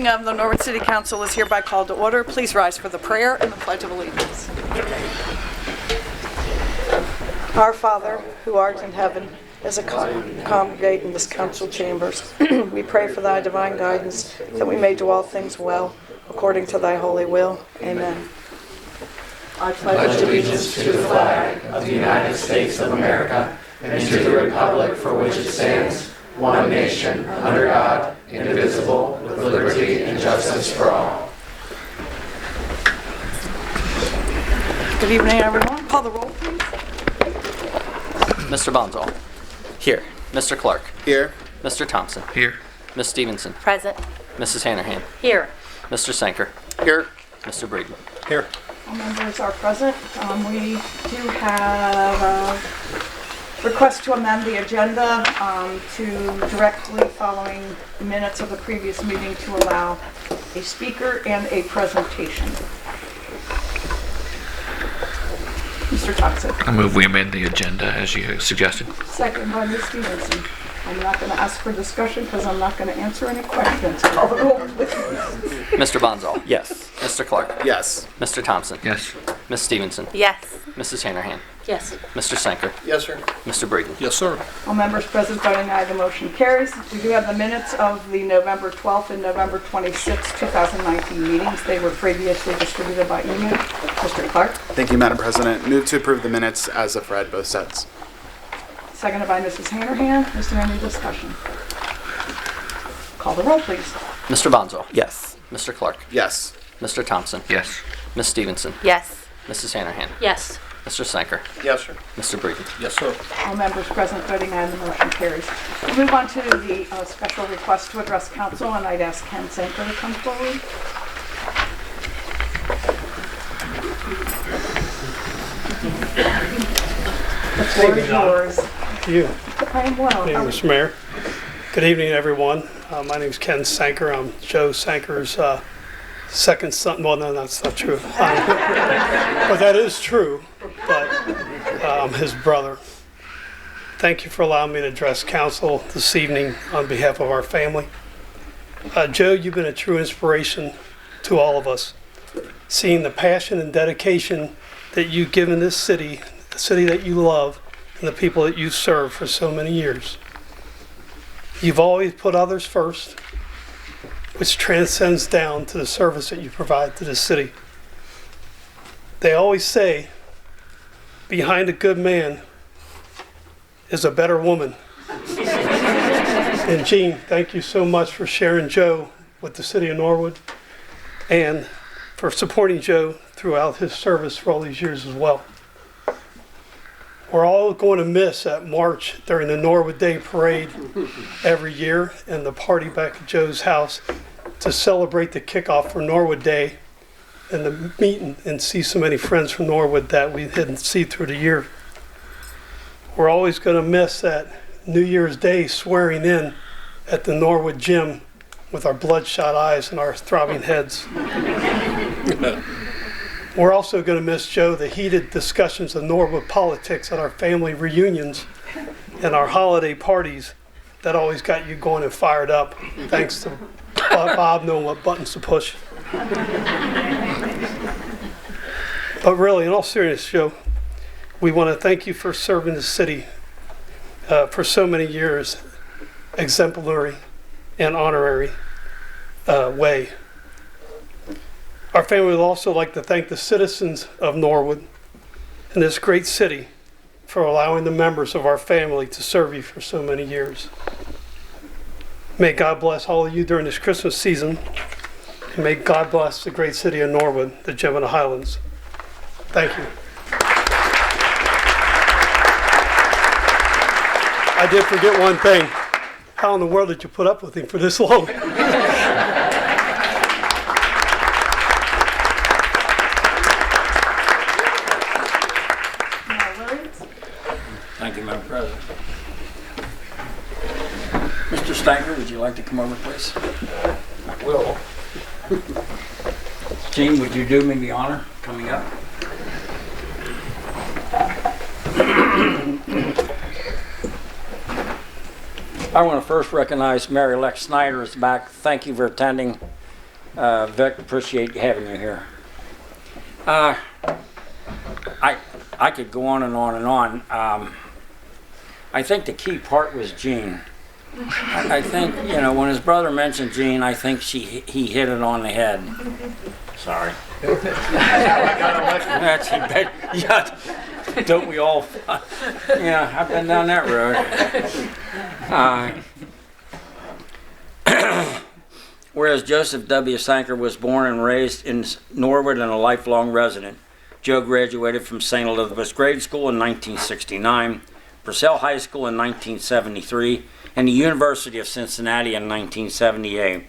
meeting of the Norwood City Council is hereby called to order. Please rise for the prayer and the Pledge of Allegiance. Our Father, who art in heaven, as a congregate in this council chambers, we pray for thy divine guidance, that we may do all things well, according to thy holy will. Amen. I pledge allegiance to the flag of the United States of America and to the republic for which it stands, one nation, under God, indivisible, with liberty and justice for all. Good evening, everyone. Call the roll, please. Mr. Bonzall. Here. Mr. Clark. Here. Mr. Thompson. Here. Ms. Stevenson. Present. Mrs. Hanahan. Here. Mr. Sanker. Here. Mr. Breeden. Here. All members are present. We do have a request to amend the agenda to directly following minutes of the previous meeting to allow a speaker and a presentation. Mr. Thompson. I move we amend the agenda as you suggested. Second by Ms. Stevenson. I'm not going to ask for discussion because I'm not going to answer any questions. Call the roll, please. Mr. Bonzall. Yes. Mr. Clark. Yes. Mr. Thompson. Yes. Ms. Stevenson. Yes. Mrs. Hanahan. Yes. Mr. Sanker. Yes, sir. Mr. Breeden. Yes, sir. All members present voting aye, the motion carries. We do have the minutes of the November 12th and November 26th, 2019 meetings. They were previously distributed by email. Mr. Clark. Thank you, Madam President. Move to approve the minutes as of read, both sets. Seconded by Mrs. Hanahan. Is there any discussion? Call the roll, please. Mr. Bonzall. Yes. Mr. Clark. Yes. Mr. Thompson. Yes. Ms. Stevenson. Yes. Mrs. Hanahan. Yes. Mr. Sanker. Yes, sir. Mr. Breeden. Yes, sir. All members present voting aye, the motion carries. We'll move on to the special request to address council, and I'd ask Ken Sanker to come forward. The floor is yours. Thank you. I am well. Good evening, Mr. Mayor. Good evening, everyone. My name is Ken Sanker. I'm Joe Sanker's second son. Well, no, that's not true. But that is true. But I'm his brother. Thank you for allowing me to address council this evening on behalf of our family. Joe, you've been a true inspiration to all of us. Seeing the passion and dedication that you've given this city, the city that you love, and the people that you serve for so many years. You've always put others first, which transcends down to the service that you provide to the city. They always say, behind a good man is a better woman. And Jean, thank you so much for sharing Joe with the city of Norwood and for supporting Joe throughout his service for all these years as well. We're all going to miss that march during the Norwood Day Parade every year and the party back at Joe's house to celebrate the kickoff for Norwood Day and the meeting and see so many friends from Norwood that we didn't see through the year. We're always going to miss that New Year's Day swearing in at the Norwood gym with our bloodshot eyes and our throbbing heads. We're also going to miss, Joe, the heated discussions of Norwood politics at our family reunions and our holiday parties that always got you going and fired up, thanks to Bob knowing what buttons to push. But really, in all seriousness, Joe, we want to thank you for serving the city for so many years, exemplary and honorary way. Our family would also like to thank the citizens of Norwood and this great city for allowing the members of our family to serve you for so many years. May God bless all of you during this Christmas season, and may God bless the great city of Norwood, the gem of the Highlands. Thank you. I did forget one thing. How in the world did you put up with him for this long? Thank you, Madam President. Mr. Stanker, would you like to come over, please? I will. Jean, would you do me the honor coming up? I want to first recognize Mary-Lex Snyder is back. Thank you for attending Vic, appreciate having you here. I could go on and on and on. I think the key part was Gene. I think, you know, when his brother mentioned Gene, I think he hit it on the head. Sorry. That's, yeah, don't we all? Yeah, I've been down that road. Whereas Joseph W. Sanker was born and raised in Norwood and a lifelong resident, Joe graduated from St. Elizabeth's Grade School in 1969, Purcell High School in 1973, and the University of Cincinnati in 1978.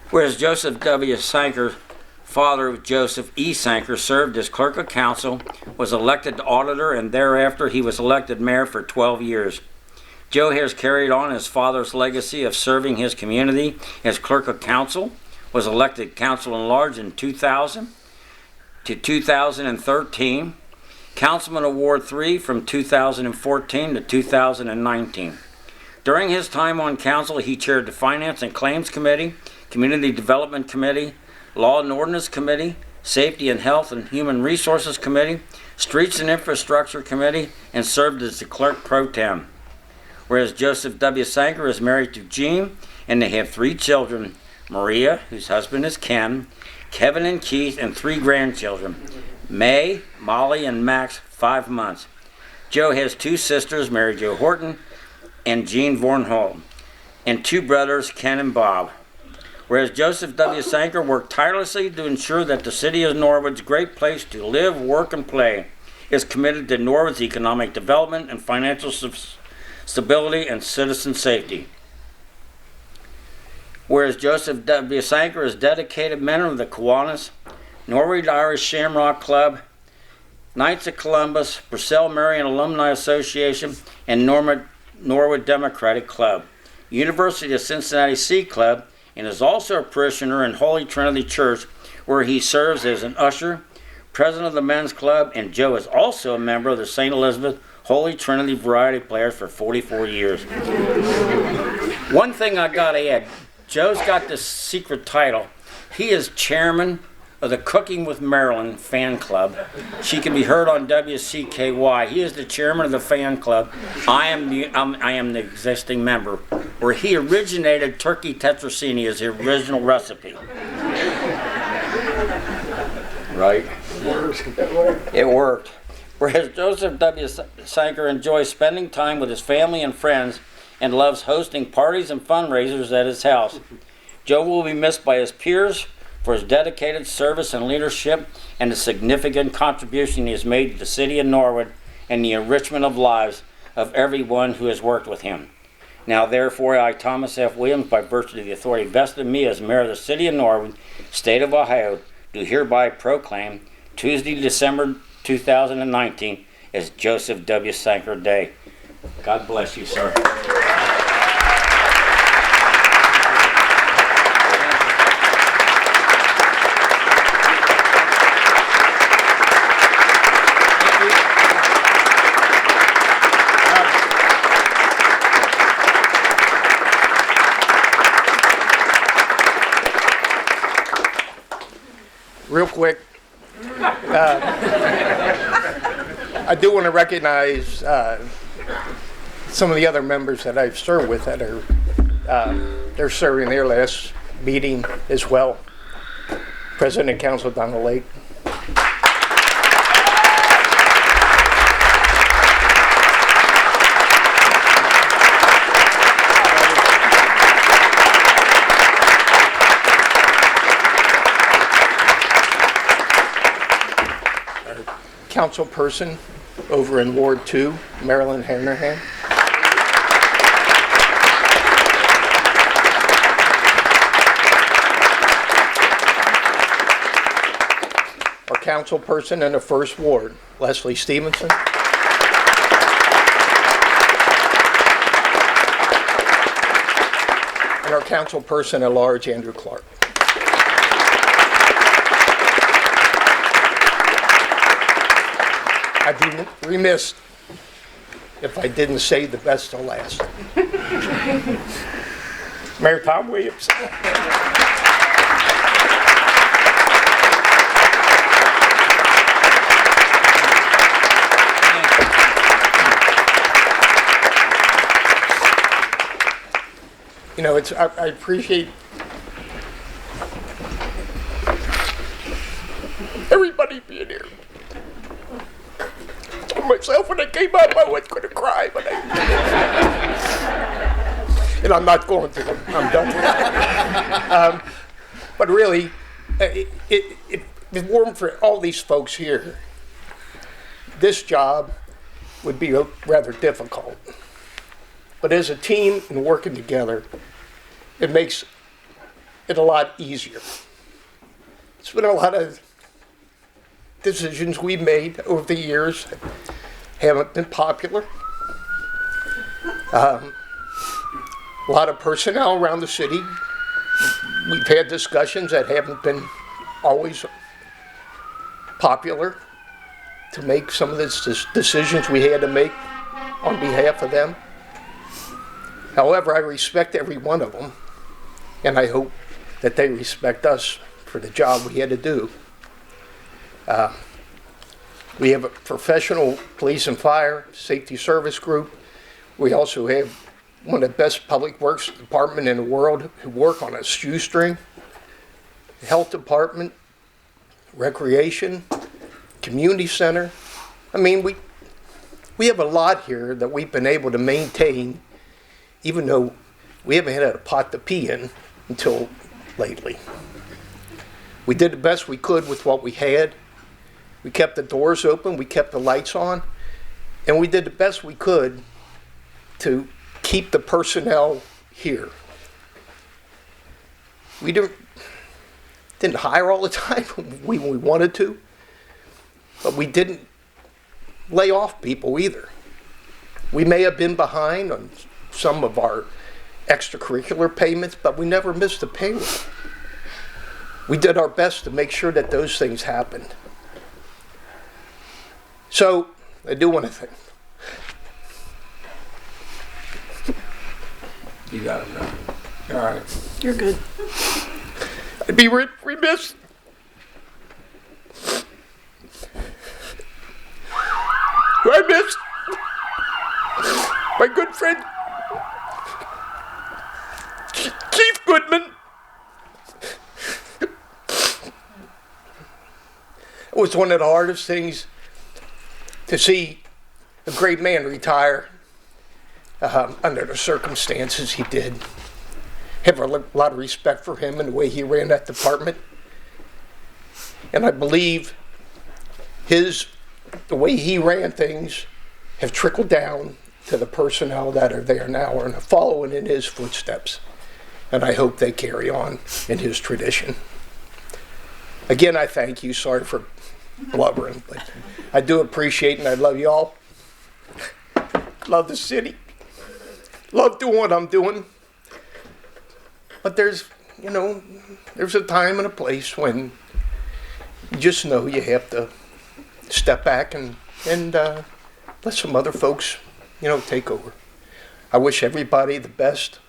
Whereas Joseph W. Sanker, father Joseph E. Sanker, served as clerk of council, was elected auditor, and thereafter he was elected mayor for 12 years. Joe has carried on his father's legacy of serving his community as clerk of council, was elected council-at-large in 2000 to 2013, Councilman Award 3 from 2014 to 2019. During his time on council, he chaired the Finance and Claims Committee, Community Development Committee, Law and Ordinance Committee, Safety and Health and Human Resources Committee, Streets and Infrastructure Committee, and served as the clerk pro tem. Whereas Joseph W. Sanker is married to Jean, and they have 3 children, Maria, whose husband is Ken, Kevin and Keith, and 3 grandchildren, May, Molly, and Max, 5 months. Joe has 2 sisters, Mary Jo Horton and Jean Vornholm, and 2 brothers, Ken and Bob. Whereas Joseph W. Sanker worked tirelessly to ensure that the city of Norwood's great place to live, work, and play is committed to Norwood's economic development and financial stability and citizen safety. Whereas Joseph W. Sanker is dedicated member of the Kiwanis, Norwood Irish Shamrock Club, Knights of Columbus, Purcell Marion Alumni Association, and Norwood Democratic Club, University of Cincinnati Sea Club, and is also a parishioner in Holy Trinity Church, where he serves as an usher, president of the men's club, and Joe is also a member of the St. Elizabeth Holy Trinity Variety Players for 44 years. One thing I gotta add, Joe's got this secret title. He is chairman of the Cooking with Marilyn fan club. She can be heard on WCKY. He is the chairman of the fan club. I am the existing member, where he originated turkey tetrazzini as the original recipe. Right? It worked. Whereas Joseph W. Sanker enjoys spending time with his family and friends and loves hosting parties and fundraisers at his house. Joe will be missed by his peers for his dedicated service and leadership and the significant contribution he has made to the city of Norwood and the enrichment of lives of everyone who has worked with him. Now therefore, I, Thomas F. Williams, by virtue of the authority vested in me as mayor of the city of Norwood, state of Ohio, do hereby proclaim Tuesday, December 2019 as Joseph W. Sanker Day. God bless you, sir. Real quick, I do want to recognize some of the other members that I've served with that are they're serving their last meeting as well. President and Council Donald Lake. Council person over in Ward 2, Marilyn Hanrahan. Our council person in the 1st Ward, Leslie Stevenson. And our council person at large, Andrew Clark. I'd be remiss if I didn't say the best till last. Mayor Tom Williams. I appreciate everybody being here. I told myself when I came up I was going to cry, but and I'm not going to. I'm done with it. But really, it weren't for all these folks here, this job would be rather difficult. But as a team and working together, it makes it a lot easier. It's been a lot of decisions we've made over the years that haven't been popular. A lot of personnel around the city. We've had discussions that haven't been always popular to make some of the decisions we had to make on behalf of them. However, I respect every one of them, and I hope that they respect us for the job we had to do. We have a professional police and fire safety service group. We also have one of the best public works department in the world who work on a shoestring. The health department, recreation, community center. I mean, we have a lot here that we've been able to maintain, even though we haven't had a pot to pee in until lately. We did the best we could with what we had. We kept the doors open, we kept the lights on, and we did the best we could to keep the personnel here. We didn't hire all the time when we wanted to, but we didn't lay off people either. We may have been behind on some of our extracurricular payments, but we never missed a payroll. We did our best to make sure that those things happened. So, I do want to thank. You got it, man. All right. You're good. I'd be remiss. I miss my good friend, Chief Goodman. It was one of the hardest things to see a great man retire under the circumstances he did. Have a lot of respect for him and the way he ran that department. And I believe the way he ran things have trickled down to the personnel that are there now and are following in his footsteps. And I hope they carry on in his tradition. Again, I thank you. Sorry for blubbering, but I do appreciate and I love you all. Love the city. Love doing what I'm doing. But there's a time and a place when you just know you have to step back and let some other folks, take over. I wish everybody the best,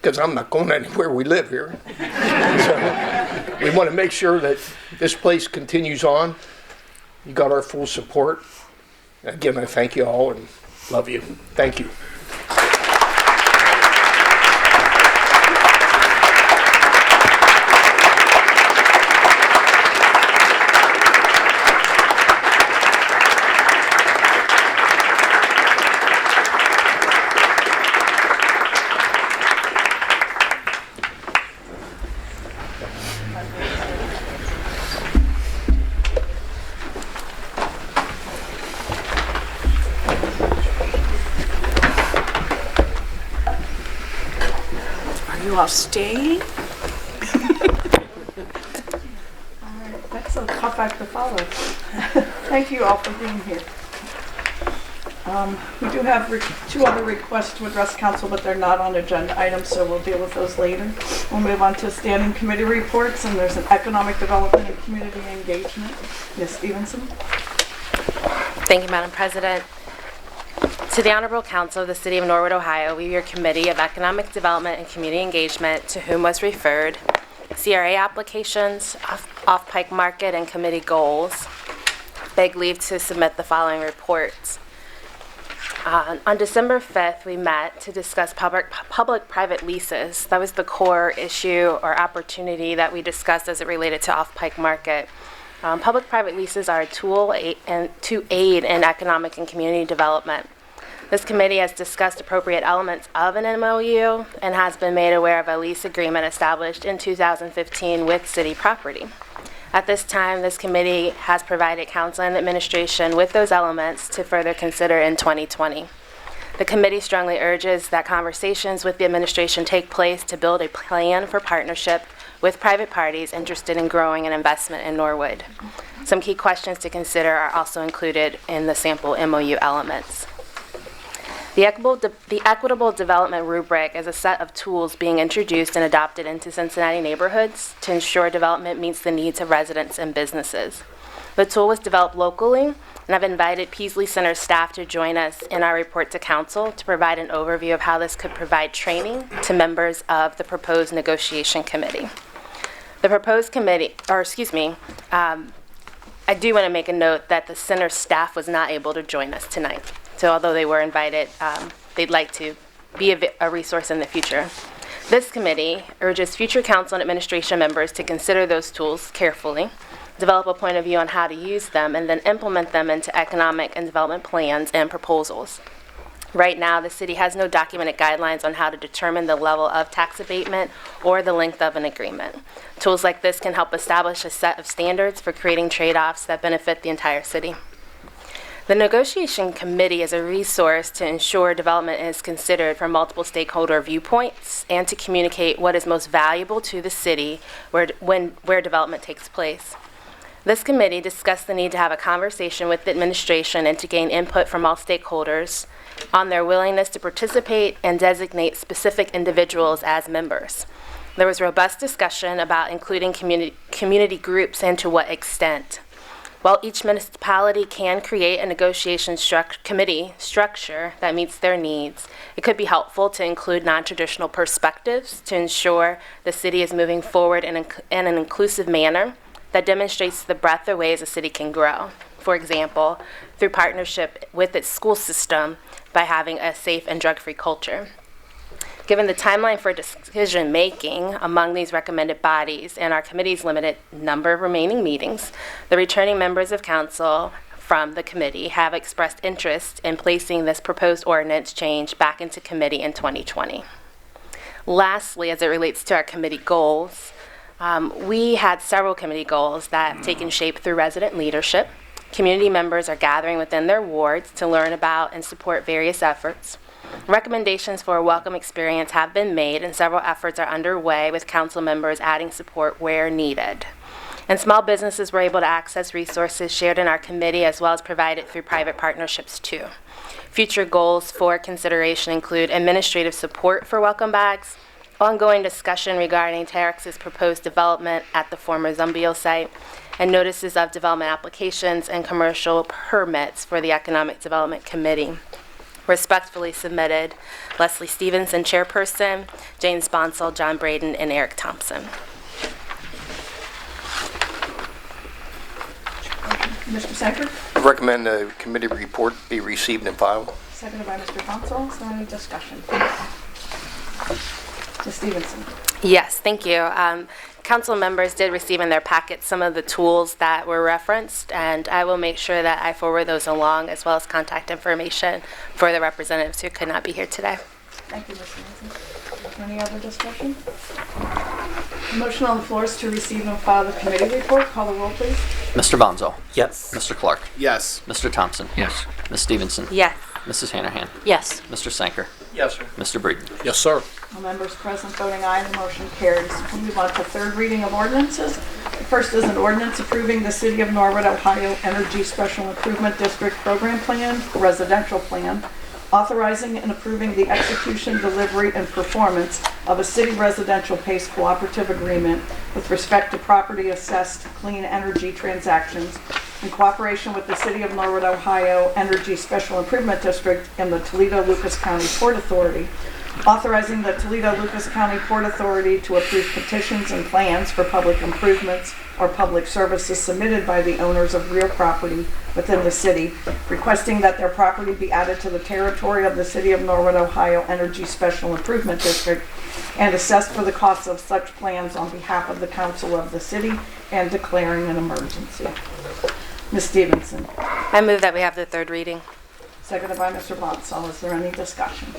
because I'm not going anywhere. We live here. So we want to make sure that this place continues on. You got our full support. Again, I thank you all and love you. Thank you. You all staying? Alright, that's a tough act to follow. Thank you all for being here. We do have two other requests to address council, but they're not on agenda items, so we'll deal with those later. We'll move on to standing committee reports, and there's an economic development and community engagement. Ms. Stevenson? Thank you, Madam President. To the Honorable Council of the City of Norwood, Ohio, we, your Committee of Economic Development and Community Engagement, to whom was referred CRA applications, off-pike market, and committee goals, beg leave to submit the following reports. On December 5th, we met to discuss public-private leases. That was the core issue or opportunity that we discussed as it related to off-Pike Market. Public-private leases are a tool to aid in economic and community development. This committee has discussed appropriate elements of an MOU and has been made aware of a lease agreement established in 2015 with city property. At this time, this committee has provided council and administration with those elements to further consider in 2020. The committee strongly urges that conversations with the administration take place to build a plan for partnership with private parties interested in growing an investment in Norwood. Some key questions to consider are also included in the sample MOU elements. The equitable development rubric is a set of tools being introduced and adopted into Cincinnati neighborhoods to ensure development meets the needs of residents and businesses. The tool was developed locally, and I've invited Peasley Center staff to join us in our report to council to provide an overview of how this could provide training to members of the proposed negotiation committee. The proposed committee, I do want to make a note that the center staff was not able to join us tonight. So although they were invited, they'd like to be a resource in the future. This committee urges future council and administration members to consider those tools carefully, develop a point of view on how to use them, and then implement them into economic and development plans and proposals. Right now, the city has no documented guidelines on how to determine the level of tax abatement or the length of an agreement. Tools like this can help establish a set of standards for creating trade-offs that benefit the entire city. The negotiation committee is a resource to ensure development is considered from multiple stakeholder viewpoints and to communicate what is most valuable to the city where development takes place. This committee discussed the need to have a conversation with the administration and to gain input from all stakeholders on their willingness to participate and designate specific individuals as members. There was robust discussion about including community groups and to what extent. While each municipality can create a negotiation committee structure that meets their needs, it could be helpful to include non-traditional perspectives to ensure the city is moving forward in an inclusive manner that demonstrates the breadth of ways a city can grow. For example, through partnership with its school system by having a safe and drug-free culture. Given the timeline for decision-making among these recommended bodies and our committee's limited number of remaining meetings, the returning members of council from the committee have expressed interest in placing this proposed ordinance change back into committee in 2020. Lastly, as it relates to our committee goals, we had several committee goals that have taken shape through resident leadership. Community members are gathering within their wards to learn about and support various efforts. Recommendations for a welcome experience have been made and several efforts are underway with council members adding support where needed. And small businesses were able to access resources shared in our committee as well as provided through private partnerships too. Future goals for consideration include administrative support for welcome bags, ongoing discussion regarding Terex's proposed development at the former Zumbio site, and notices of development applications and commercial permits for the Economic Development Committee. Respectfully submitted, Leslie Stevenson, Chairperson, Jane Sponsel, John Braden, and Eric Thompson. Mr. Sanker? I recommend the committee report be received and filed. Seconded by Mr. Bonsall. Is there any discussion? Ms. Stevenson? Yes, thank you. Council members did receive in their packet some of the tools that were referenced, and I will make sure that I forward those along as well as contact information for the representatives who could not be here today. Thank you, Ms. Stevenson. Any other discussion? The motion on the floor is to receive and file the committee report. Call the roll, please. Mr. Bonzo. Yes. Mr. Clark. Yes. Mr. Thompson. Yes. Ms. Stevenson. Yes. Mrs. Hanahan. Yes. Mr. Sanker. Yes, sir. Mr. Breeden. Yes, sir. All members present voting aye, the motion carries. We move on to third reading of ordinances. The first is an ordinance approving the City of Norwood, Ohio Energy Special Improvement District Program Plan, Residential Plan, authorizing and approving the execution, delivery, and performance of a city residential PACE cooperative agreement with respect to property assessed clean energy transactions in cooperation with the City of Norwood, Ohio Energy Special Improvement District and the Toledo-Lucas County Port Authority Authorizing the Toledo-Lucas County Port Authority to approve petitions and plans for public improvements or public services submitted by the owners of real property within the city, requesting that their property be added to the territory of the City of Norwood, Ohio Energy Special Improvement District and assessed for the costs of such plans on behalf of the council of the city and declaring an emergency. Ms. Stevenson. I move that we have the third reading. Seconded by Mr. Bonsall. Is there any discussion?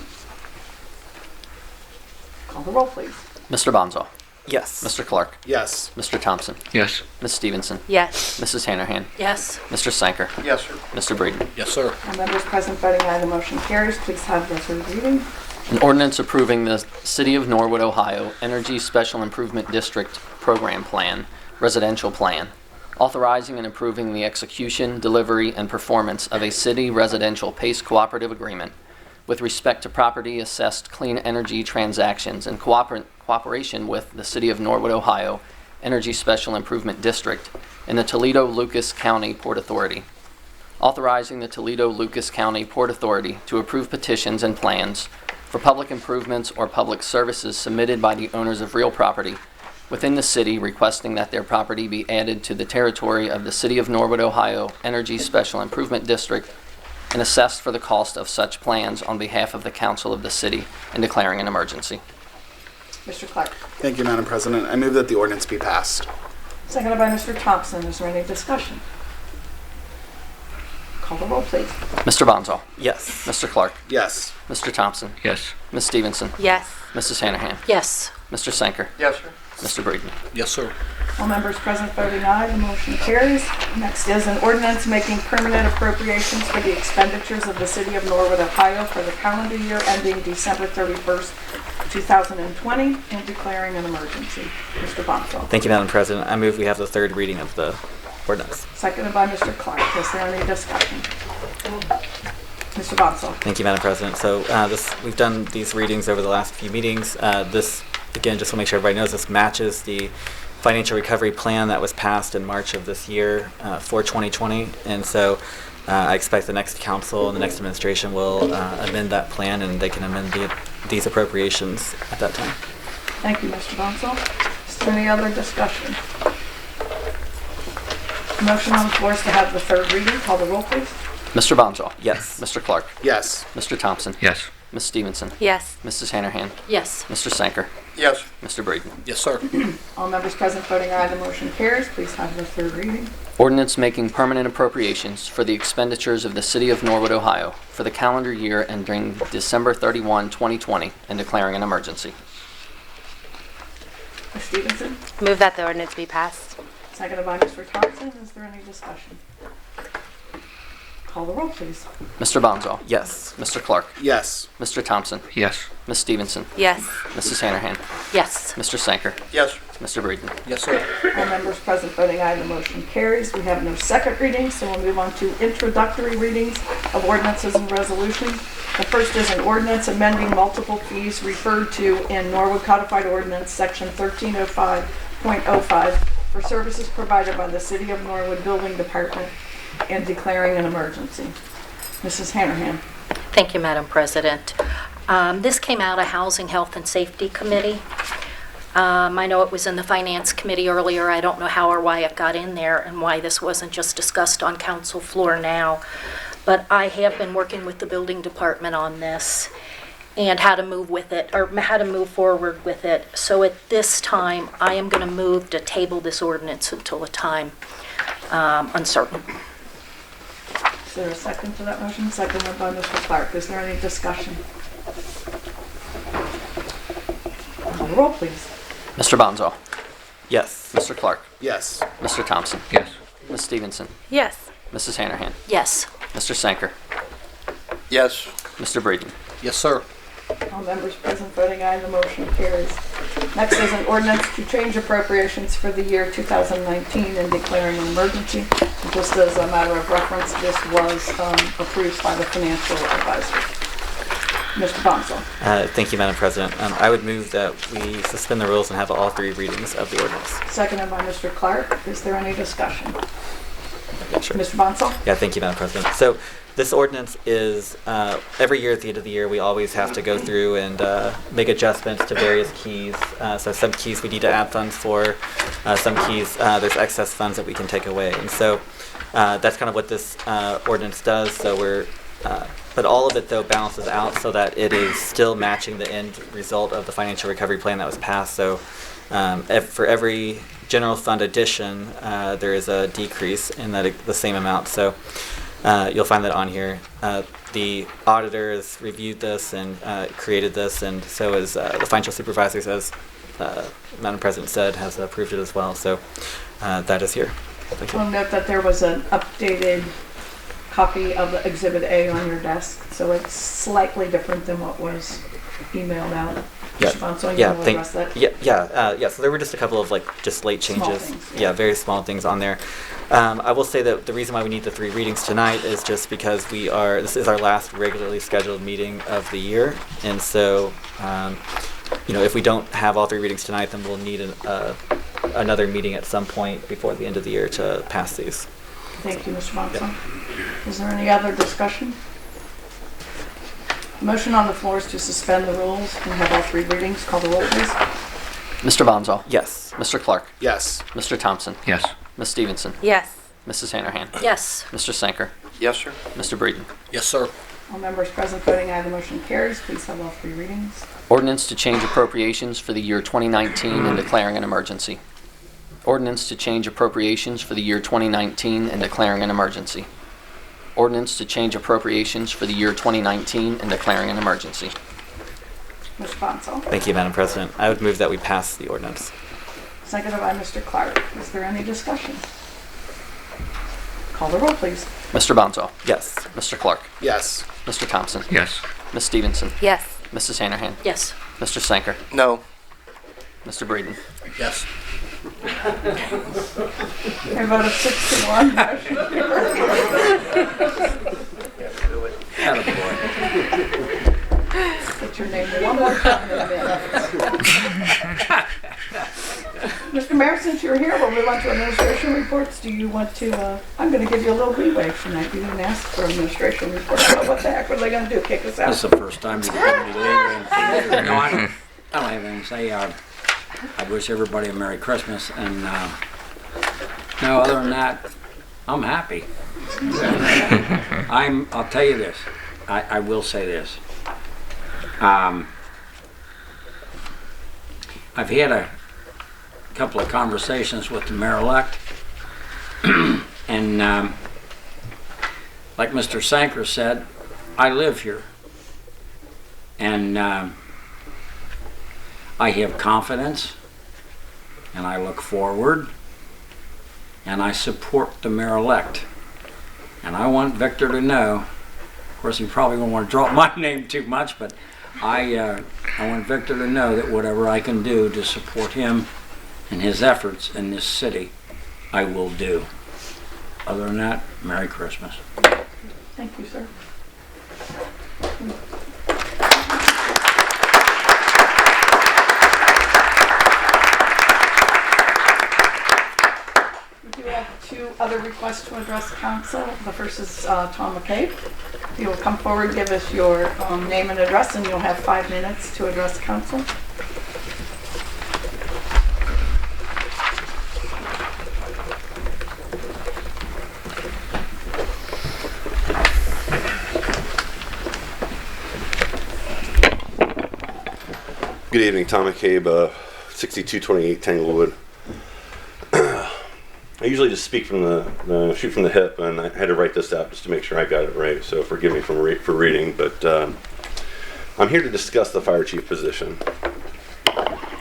Call the roll, please. Mr. Bonzo. Yes. Mr. Clark. Yes. Mr. Thompson. Yes. Ms. Stevenson. Yes. Mrs. Hanahan. Yes. Mr. Sanker. Yes, sir. Mr. Breeden. Yes, sir. All members present voting aye, the motion carries. Please have the third reading. An ordinance approving the City of Norwood, Ohio Energy Special Improvement District Program Plan, Residential Plan, authorizing and approving the execution, delivery, and performance of a city residential PACE cooperative agreement with respect to property assessed clean energy transactions in cooperation with the City of Norwood, Ohio Energy Special Improvement District and the Toledo-Lucas County Port Authority. Authorizing the Toledo-Lucas County Port Authority to approve petitions and plans for public improvements or public services submitted by the owners of real property within the city requesting that their property be added to the territory of the City of Norwood, Ohio Energy Special Improvement District and assessed for the cost of such plans on behalf of the council of the city and declaring an emergency. Mr. Clark. Thank you, Madam President. I move that the ordinance be passed. Seconded by Mr. Thompson. Is there any discussion? Call the roll, please. Mr. Bonzo. Yes. Mr. Clark. Yes. Mr. Thompson. Yes. Ms. Stevenson. Yes. Mrs. Hanahan. Yes. Mr. Sanker. Yes, sir. Mr. Breeden. Yes, sir. All members present voting aye, the motion carries. Next is an ordinance making permanent appropriations for the expenditures of the City of Norwood, Ohio for the calendar year ending December 31st, 2020, and declaring an emergency. Mr. Bonzo. Thank you, Madam President. I move we have the third reading of the ordinance. Seconded by Mr. Clark. Is there any discussion? Mr. Bonzo. Thank you, Madam President. So we've done these readings over the last few meetings. This, again, just to make sure everybody knows, this matches the financial recovery plan that was passed in March of this year for 2020. And so I expect the next council and the next administration will amend that plan and they can amend these appropriations at that time. Thank you, Mr. Bonzo. Is there any other discussion? Motion on the floor is to have the third reading. Call the roll, please. Mr. Bonzo. Yes. Mr. Clark. Yes. Mr. Thompson. Yes. Ms. Stevenson. Yes. Mrs. Hanahan. Yes. Mr. Sanker. Yes. Mr. Breeden. Yes, sir. All members present voting aye, the motion carries. Please have the third reading. Ordinance making permanent appropriations for the expenditures of the City of Norwood, Ohio for the calendar year ending December 31, 2020, and declaring an emergency. Ms. Stevenson. Move that the ordinance be passed. Seconded by Mr. Thompson. Is there any discussion? Call the roll, please. Mr. Bonzo. Yes. Mr. Clark. Yes. Mr. Thompson. Yes. Ms. Stevenson. Yes. Mrs. Hanahan. Yes. Mr. Sanker. Yes. Mr. Breeden. Yes, sir. All members present voting aye, the motion carries. We have no second reading, so we'll move on to introductory readings of ordinances and resolutions. The first is an ordinance amending multiple fees referred to in Norwood Codified Ordinance, Section 1305.05, for services provided by the City of Norwood Building Department and declaring an emergency. Mrs. Hanahan. Thank you, Madam President. This came out of Housing, Health, and Safety Committee. I know it was in the Finance Committee earlier. I don't know how or why it got in there and why this wasn't just discussed on council floor now. But I have been working with the Building Department on this and how to move with it, or how to move forward with it. So at this time, I am going to move to table this ordinance until a time uncertain. Is there a second to that motion? Seconded by Mr. Clark. Is there any discussion? Call the roll, please. Mr. Bonzo. Yes. Mr. Clark. Yes. Mr. Thompson. Yes. Ms. Stevenson. Yes. Mrs. Hanahan. Yes. Mr. Sanker. Yes. Mr. Breeden. Yes, sir. All members present voting aye, the motion carries. Next is an ordinance to change appropriations for the year 2019 and declaring an emergency. Just as a matter of reference, this was approved by the financial advisor. Mr. Bonzo. Thank you, Madam President. I would move that we suspend the rules and have all three readings of the ordinance. Seconded by Mr. Clark. Is there any discussion? Yeah, sure. Mr. Bonsall? Yeah, thank you, Madam President. So this ordinance is, every year at the end of the year, we always have to go through and make adjustments to various keys. So some keys we need to add funds for, some keys there's excess funds that we can take away. And so that's kind of what this ordinance does. So but all of it though balances out so that it is still matching the end result of the financial recovery plan that was passed. So for every general fund addition, there is a decrease in the same amount. So you'll find that on here. The auditors reviewed this and created this, and so is the financial supervisors, as Madam President said, has approved it as well. So that is here. Thank you. I'll note that there was an updated copy of the Exhibit A on your desk, so it's slightly different than what was emailed out. Yeah, Mr. Bonsall, you yeah, will address that? yeah. So there were just a couple of just late Small changes. things, Yeah, very small things on there. I will say that the reason why we need the 3 readings tonight is just because this is our last regularly scheduled meeting of the year, and so if we don't have all 3 readings tonight, then we'll need another meeting at some point before the end of the year to pass these. Thank you, Mr. Bonsall. Is there any other discussion? Motion on the floor is to suspend the rules and have all 3 readings. Call the roll, please. Mr. Bonzo? Yes. Mr. Clark? Yes. Mr. Thompson? Yes. Ms. Stevenson? Yes. Mrs. Hanahan? Yes. Mr. Sanker? Yes, sir. Mr. Breeden? Yes, sir. All members present voting aye, the motion carries. Please have all 3 readings. Ordinance to change appropriations for the year 2019 and declaring an emergency. Ordinance to change appropriations for the year 2019 and declaring an emergency. Ordinance to change appropriations for the year 2019 and declaring an emergency. Mr. Bonsall. Thank you, Madam President. I would move that we pass the ordinance. Seconded by Mr. Clark. Is there any discussion? Call the roll, please. Mr. Bonzo? Yes. Mr. Clark? Yes. Mr. Thompson? Yes. Ms. Stevenson? Yes. Mrs. Hanahan? Yes. Mr. Sanker? No. Mr. Breeden? Yes. A vote of 6 to 1. Motion Attaboy. Put your name one more time in the minutes. Mr. Mayor, since you're here, we'll move on to administration reports. Do you want to, I'm going to give you a little leeway tonight. You didn't ask for administration reports. So what the heck were they going to do? Kick us out? This is the first time you've given me leeway in 2 years. No, I don't have anything to say. I wish everybody a Merry Christmas, and no, other than that, I'm happy. I'll tell you this. I will say this. I've had a couple of conversations with the mayor-elect, and like Mr. Sanker said, I live here, and I have confidence, and I look forward, and I support the mayor-elect. And I want Victor to know, of course he probably won't want to drop my name too much, but I want Victor to know that whatever I can do to support him and his efforts in this city, I will do. Other than that, Merry Christmas. Thank you, sir. We do have 2 other requests to address council. The first is Tom McCabe. He will come forward, give us your name and address, and you'll have 5 minutes to address council. Good evening, Tom McCabe, 6228 Tanglewood. I usually just speak from the shoot from the hip, and I had to write this out just to make sure I got it right. So forgive me for reading, but I'm here to discuss the fire chief position.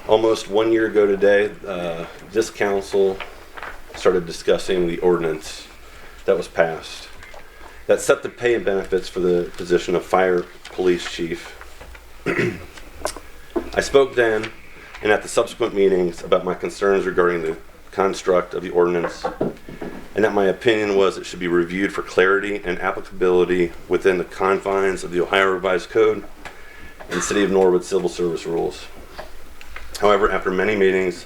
Almost 1 year ago today, this council started discussing the ordinance that was passed that set the pay and benefits for the position of fire police chief. I spoke then and at the subsequent meetings about my concerns regarding the construct of the ordinance, and that my opinion was it should be reviewed for clarity and applicability within the confines of the Ohio Revised Code and City of Norwood Civil Service rules. However, after many meetings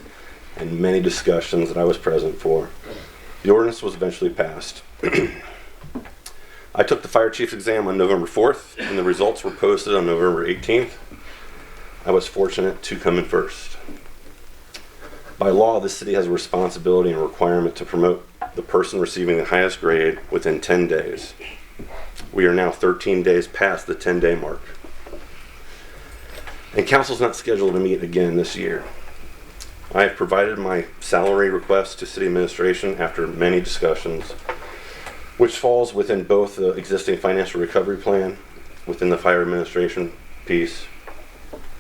and many discussions that I was present for, the ordinance was eventually passed. I took the fire chief's exam on November 4th, and the results were posted on November 18th. I was fortunate to come in first. By law, the city has a responsibility and requirement to promote the person receiving the highest grade within 10 days. We are now 13 days past the 10-day mark. And council's not scheduled to meet again this year. I have provided my salary request to city administration after many discussions, which falls within both the existing financial recovery plan, within the fire administration piece,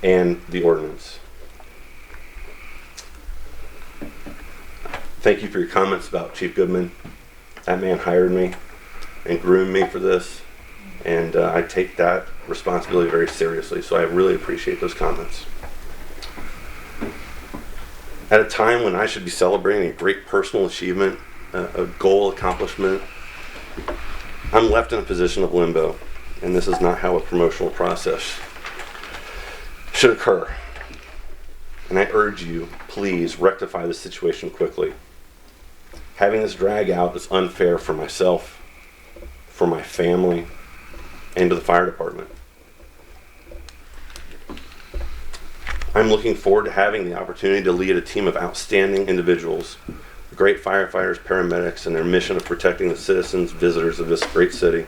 and the ordinance. Thank you for your comments about Chief Goodman. That man hired me and groomed me for this, and I take that responsibility very seriously, so I really appreciate those comments. At a time when I should be celebrating a great personal achievement, a goal accomplishment, I'm left in a position of limbo, and this is not how a promotional process should occur. And I urge you, please rectify the situation quickly. Having this drag out is unfair for myself, for my family, and to the fire department. I'm looking forward to having the opportunity to lead a team of outstanding individuals, great firefighters, paramedics, and their mission of protecting the citizens, visitors of this great city.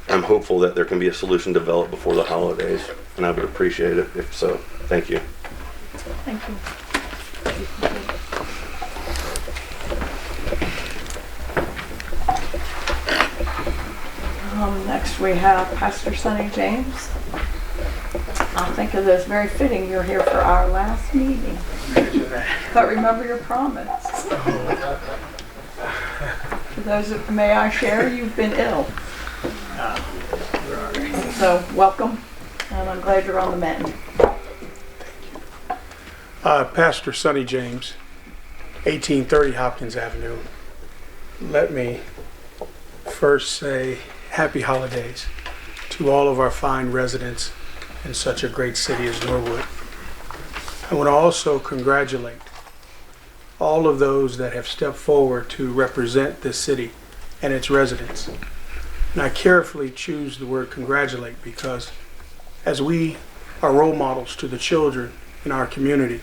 I'm hopeful that there can be a solution developed before the holidays, and I would appreciate it if so. Thank you. Thank you. Next we have Pastor Sonny James. I think it is very fitting you're here for our last meeting. But remember your promise. For those that may I share, you've been ill. So welcome, and I'm glad you're on the mend. Pastor Sonny James, 1830 Hopkins Avenue. Let me first say happy holidays to all of our fine residents in such a great city as Norwood. I want to also congratulate all of those that have stepped forward to represent this city and its residents. And I carefully choose the word congratulate because as we are role models to the children in our community,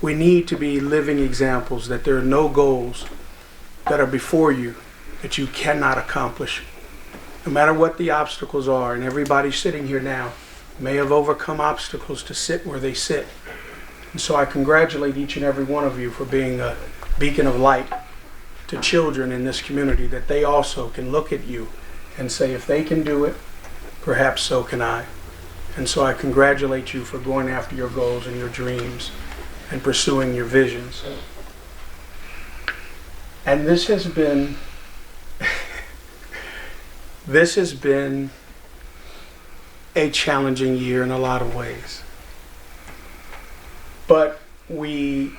we need to be living examples that there are no goals that are before you that you cannot accomplish. No matter what the obstacles are, and everybody sitting here now may have overcome obstacles to sit where they sit. And so I congratulate each and every one of you for being a beacon of light to children in this community, that they also can look at you and say, if they can do it, perhaps so can I. And so I congratulate you for going after your goals and your dreams and pursuing your visions. And this has been a challenging year in a lot of ways. But we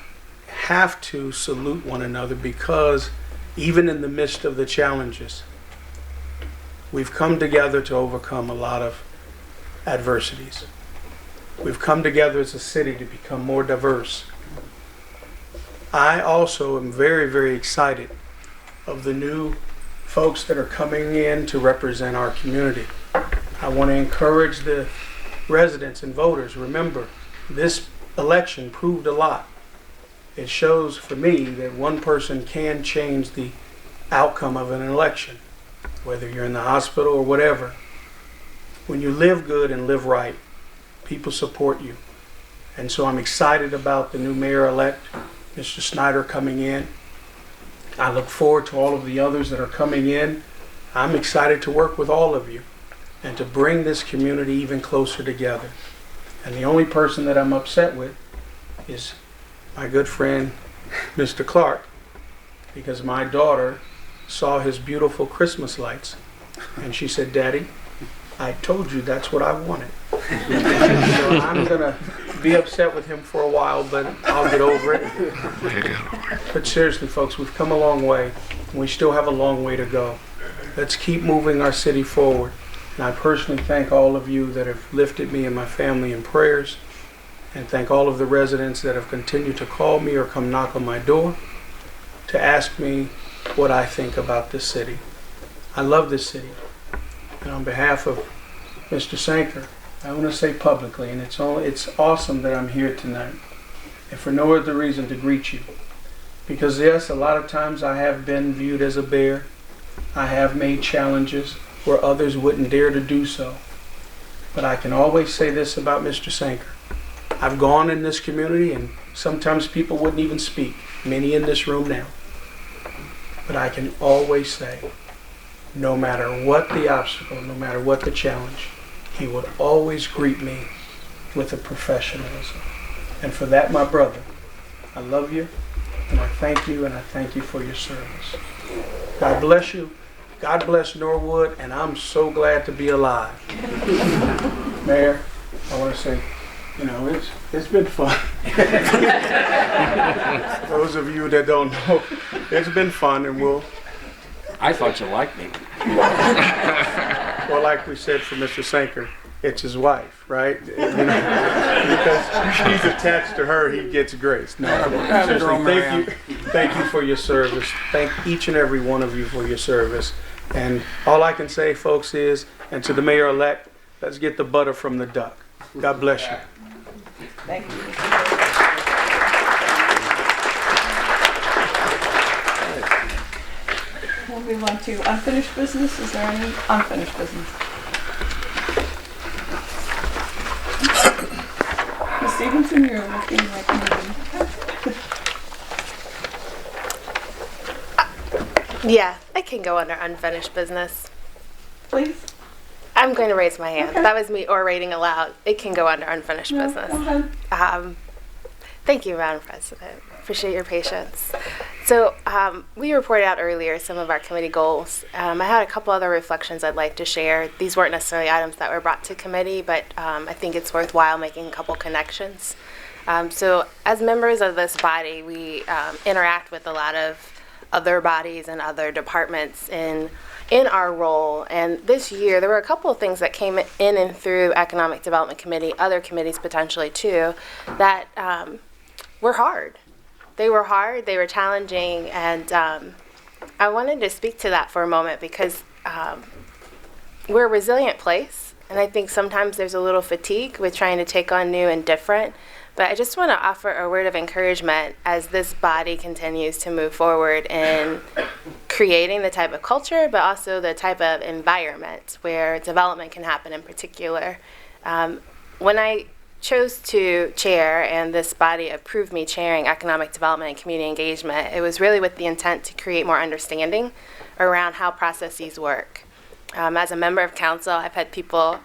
have to salute one another because even in the midst of the challenges, we've come together to overcome a lot of adversities. We've come together as a city to become more diverse. I also am very, very excited of the new folks that are coming in to represent our community. I want to encourage the residents and voters. Remember, this election proved a lot. It shows for me that one person can change the outcome of an election, whether you're in the hospital or whatever. When you live good and live right, people support you. And so I'm excited about the new mayor-elect, Mr. Snyder, coming in. I look forward to all of the others that are coming in. I'm excited to work with all of you and to bring this community even closer together. And the only person that I'm upset with is my good friend, Mr. Clark, because my daughter saw his beautiful Christmas lights and she said, "Daddy, I told you that's what I wanted." So I'm going to be upset with him for a while, but I'll get over it. But seriously, folks, we've come a long way, and we still have a long way to go. Let's keep moving our city forward. And I personally thank all of you that have lifted me and my family in prayers, and thank all of the residents that have continued to call me or come knock on my door. to ask me what I think about this city. I love this city. And on behalf of Mr. Sanker, I want to say publicly, and it's awesome that I'm here tonight, and for no other reason to greet you. Because yes, a lot of times I have been viewed as a bear. I have made challenges where others wouldn't dare to do so. But I can always say this about Mr. Sanker. I've gone in this community and sometimes people wouldn't even speak, many in this room now. But I can always say, no matter what the obstacle, no matter what the challenge, he would always greet me with a professionalism. And for that, my brother, I love you, and I thank you, and I thank you for your service. God bless you. God bless Norwood, and I'm so glad to be alive. Mayor, I want to say, it's been fun. Those of you that don't know, it's been fun, and I thought you liked me. well, like we said for Mr. Sanker, it's his wife, right? Because he's attached to her, he gets grace. No, seriously, thank you for your service. Thank each and every one of you for your service. And all I can say, folks, is, and to the mayor-elect, let's get the butter from the duck. God bless you. Thank you. We'll move on to unfinished business. Is there any unfinished business? Ms. Stevenson, you're looking like moving. Yeah, I can go under unfinished business. Please. I'm going to raise my hand. Okay. That was me orating aloud. It can go under unfinished business. Go ahead. Thank you, Madam President. Appreciate your patience. So we reported out earlier some of our committee goals. I had a couple other reflections I'd like to share. These weren't necessarily items that were brought to committee, but I think it's worthwhile making a couple connections. So as members of this body, we interact with a lot of other bodies and other departments in our role. And this year, there were a couple of things that came in and through Economic Development Committee, other committees potentially too, that were hard. They were hard, they were challenging, and I wanted to speak to that for a moment because we're a resilient place, and I think sometimes there's a little fatigue with trying to take on new and different. But I just want to offer a word of encouragement as this body continues to move forward in creating the type of culture, but also the type of environment where development can happen in particular. When I chose to chair and this body approved me chairing economic development and community engagement, it was really with the intent to create more understanding around how processes work. As a member of council, I've had people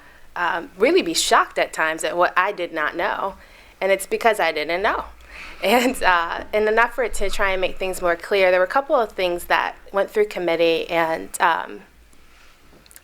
really be shocked at times at what I did not know. And it's because I didn't know. And in an effort to try and make things more clear, there were a couple of things that went through committee and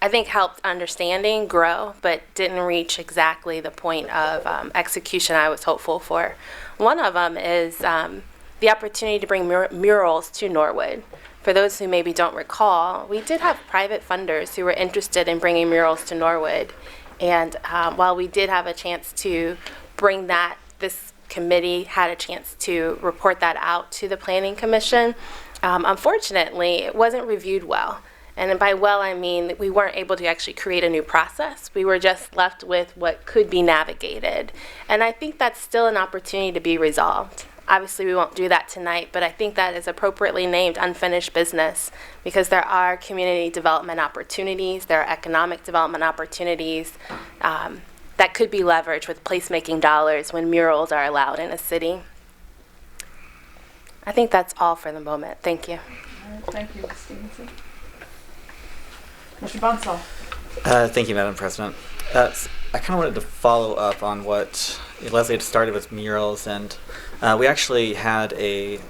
I think helped understanding grow, but didn't reach exactly the point of execution I was hopeful for. One of them is the opportunity to bring murals to Norwood. For those who maybe don't recall, we did have private funders who were interested in bringing murals to Norwood. And while we did have a chance to bring that, this committee had a chance to report that out to the Planning Commission. Unfortunately, it wasn't reviewed well. And by well, I mean that we weren't able to actually create a new process. We were just left with what could be navigated. And I think that's still an opportunity to be resolved. Obviously, we won't do that tonight, but I think that is appropriately named unfinished business because there are community development opportunities, there are economic development opportunities that could be leveraged with placemaking dollars when murals are allowed in a city. I think that's all for the moment. Thank you. All right, thank you, Ms. Stevenson. Mr. Bonsall. Thank you, Madam President. I kind of wanted to follow up on what Leslie had started with murals, and we actually had an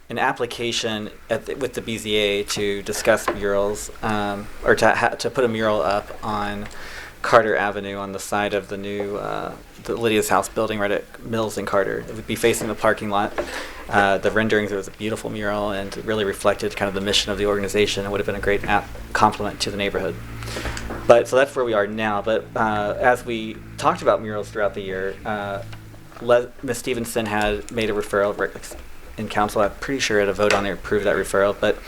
application with the BZA to discuss murals, or to put a mural up on Carter Avenue on the side of the new the Lydia's House building right at Mills and Carter. It would be facing the parking lot. The renderings, it was a beautiful mural and it really reflected kind of the mission of the organization. It would have been a great compliment to the neighborhood. So that's where we are now. But as we talked about murals throughout the year, Ms. Stevenson had made a referral, in council, I'm pretty sure at a vote on there approved that referral, but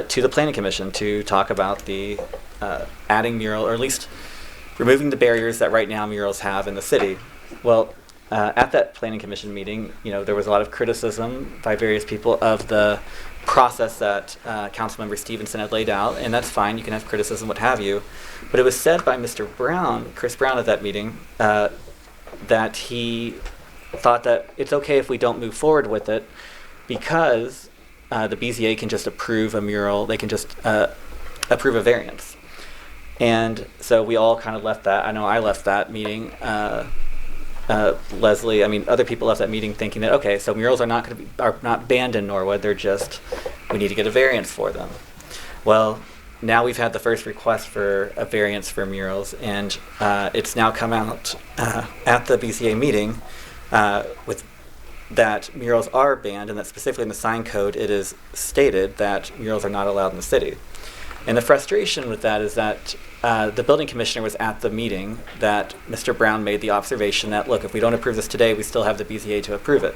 to the planning commission to talk about the adding mural, or at least removing the barriers that right now murals have in the city. Well, at that planning commission meeting, there was a lot of criticism by various people of the process that Councilmember Stevenson had laid out, and that's fine. You can have criticism, what have you. But it was said by Mr. Brown, Chris Brown, at that meeting, that he thought that it's okay if we don't move forward with it because the BZA can just approve a mural. They can just approve a variance. And so we all kind of left that. I know I left that meeting. Leslie, other people left that meeting thinking that, okay, so murals are not banned in Norwood. They're just, we need to get a variance for them. Well, now we've had the first request for a variance for murals, and it's now come out at the BCA meeting with that murals are banned, and that specifically in the sign code it is stated that murals are not allowed in the city. And the frustration with that is that the building commissioner was at the meeting that Mr. Brown made the observation that, look, if we don't approve this today, we still have the BZA to approve it.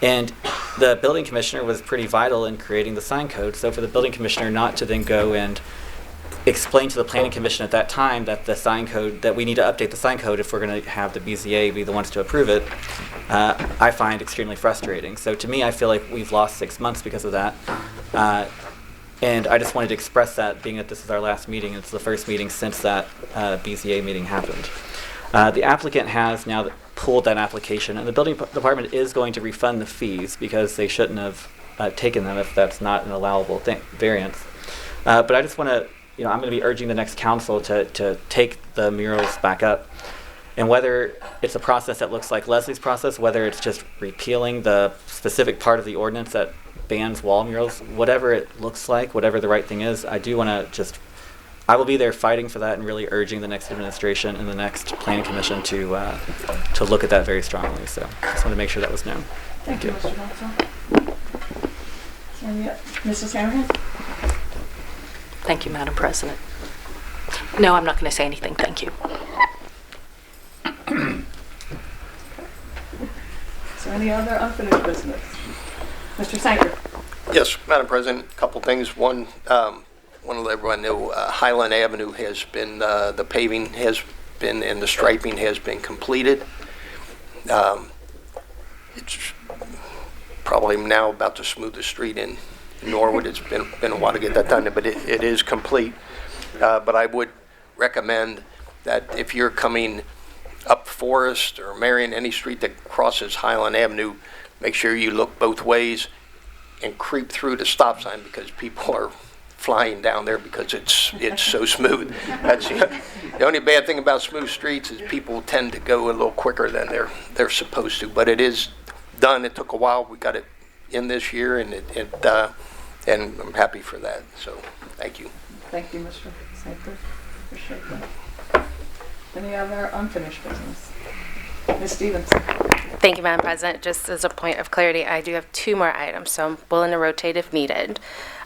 And the building commissioner was pretty vital in creating the sign code. So for the building commissioner not to then go and explain to the planning commission at that time that the sign code, that we need to update the sign code if we're going to have the BZA be the ones to approve it, I find extremely frustrating. So to me, I feel like we've lost 6 months because of that. And I just wanted to express that, being that this is our last meeting. It's the first meeting since that BZA meeting happened. The applicant has now pulled that application, and the building department is going to refund the fees because they shouldn't have taken them if that's not an allowable variance. But I just want to, I'm going to be urging the next council to take the murals back up. And whether it's a process that looks like Leslie's process, whether it's just repealing the specific part of the ordinance that bans wall murals, whatever it looks like, whatever the right thing is, I do want to I will be there fighting for that and really urging the next administration and the next planning commission to look at that very strongly. So I just want to make sure that was known. Thank you, Mr. Johnson. Mrs. Hammerhead? Thank you, Madam President. No, I'm not going to say anything. Thank you. Is there any other unfinished business? Mr. Sanker? Yes, Madam President, a couple things. One, want to let everyone know Highland Avenue has been, the paving has been and the striping has been completed. It's probably now about to smooth the street in Norwood. It's been a while to get that done, but it is complete. But I would recommend that if you're coming up Forest or Marion, any street that crosses Highland Avenue, make sure you look both ways and creep through the stop sign because people are flying down there because it's so smooth. That's the only bad thing about smooth streets is people tend to go a little quicker than they're supposed to. But it is done. It took a while. We got it in this year, and and I'm happy for that. So thank you. Thank you, Mr. Sanker. Appreciate that. Any other unfinished business? Ms. Stevenson? Thank you, Madam President. Just as a point of clarity, I do have 2 more items, so I'm willing to rotate if needed.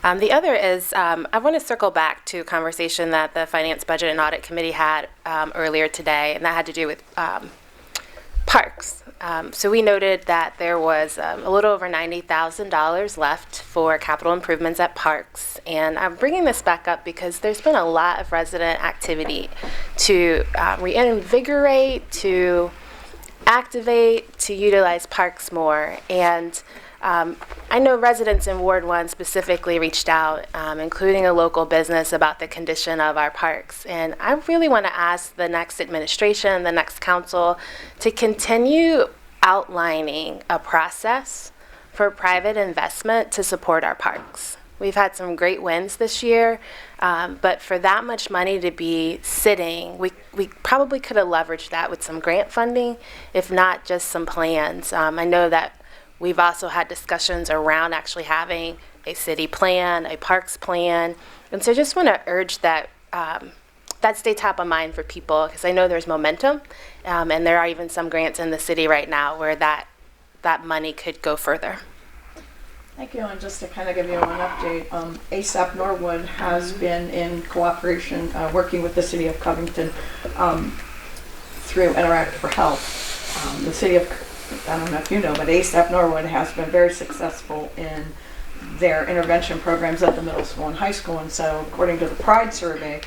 The other is I want to circle back to a conversation that the Finance, Budget, and Audit Committee had earlier today, and that had to do with parks. So we noted that there was a little over $90,000 left for capital improvements at parks. And I'm bringing this back up because there's been a lot of resident activity to reinvigorate, to activate, to utilize parks more. And I know residents in Ward 1 specifically reached out, including a local business, about the condition of our parks. And I really want to ask the next administration, the next council, to continue outlining a process for private investment to support our parks. We've had some great wins this year, but for that much money to be sitting, we probably could have leveraged that with some grant funding, if not just some plans. I know that we've also had discussions around actually having a city plan, a parks plan. And so I just want to urge that that stay top of mind for people, because I know there's momentum, and there are even some grants in the city right now where that money could go further. Thank you. And just to kind of give you an update, ASAP Norwood has been in cooperation working with the City of Covington through Interact for Health. The City of I don't know if you know, but ASAP Norwood has been very successful in their intervention programs at the middle school and high school. And so according to the Pride survey,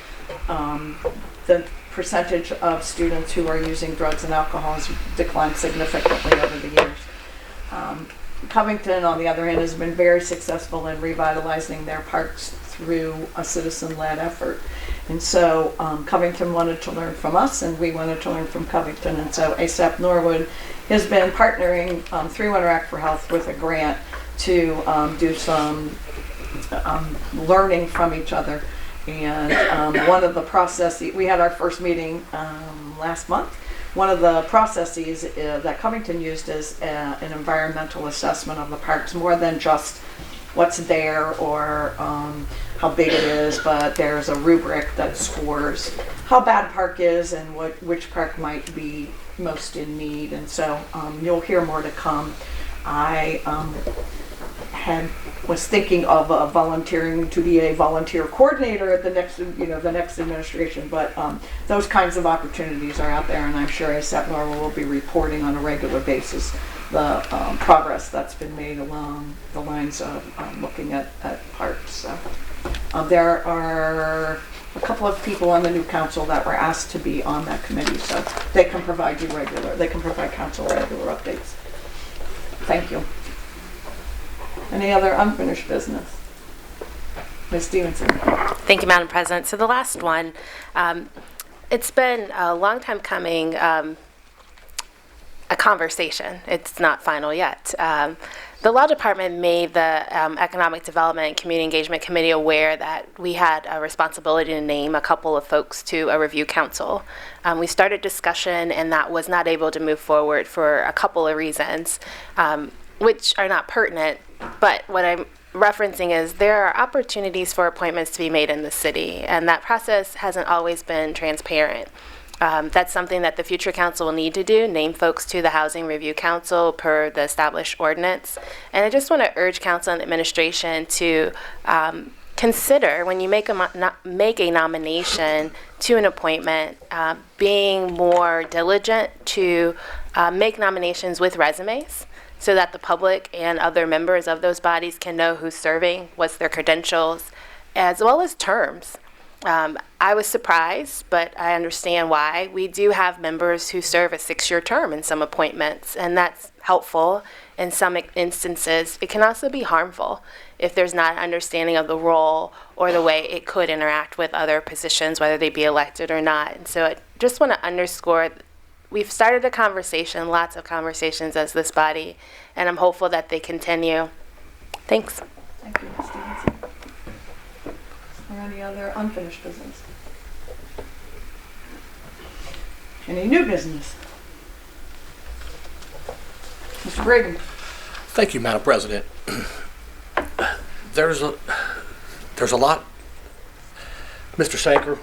the percentage of students who are using drugs and alcohol has declined significantly over the years. Covington, on the other hand, has been very successful in revitalizing their parks through a citizen-led effort. And so Covington wanted to learn from us, and we wanted to learn from Covington. And so ASAP Norwood has been partnering through Interact for Health with a grant to do some learning from each other. And one of the processes, we had our first meeting last month. One of the processes that Covington used is an environmental assessment of the parks, more than just what's there or how big it is, but there's a rubric that scores how bad a park is and which park might be most in need. And so you'll hear more to come. I was thinking of volunteering to be a volunteer coordinator at the next administration, but those kinds of opportunities are out there, and I'm sure ASAP Norwood will be reporting on a regular basis the progress that's been made along the lines of looking at parks. So, there are a couple of people on the new council that were asked to be on that committee, so they can provide council regular updates. Thank you. Any other unfinished business? Ms. Stevenson. Thank you, Madam President. So the last one, it's been a long time coming, a conversation. It's not final yet. The Law Department made the Economic Development and Community Engagement Committee aware that we had a responsibility to name a couple of folks to a review council. We started discussion, and that was not able to move forward for a couple of reasons, which are not pertinent. But what I'm referencing is there are opportunities for appointments to be made in the city, and that process hasn't always been transparent. That's something that the future council will need to do, name folks to the Housing Review Council per the established ordinance. And I just want to urge council and administration to consider when you make a nomination to an appointment, being more diligent to make nominations with resumes, so that the public and other members of those bodies can know who's serving, what's their credentials, as well as terms. I was surprised, but I understand why. We do have members who serve a 6-year term in some appointments, and that's helpful in some instances. It can also be harmful if there's not an understanding of the role or the way it could interact with other positions, whether they be elected or not. And so I just want to underscore we've started a conversation, lots of conversations as this body, and I'm hopeful that they continue. Thanks. Thank you, Ms. Stevenson. Are there any other unfinished business? Any new business? Mr. Braden. Thank you, Madam President. There's a lot. Mr. Sanker,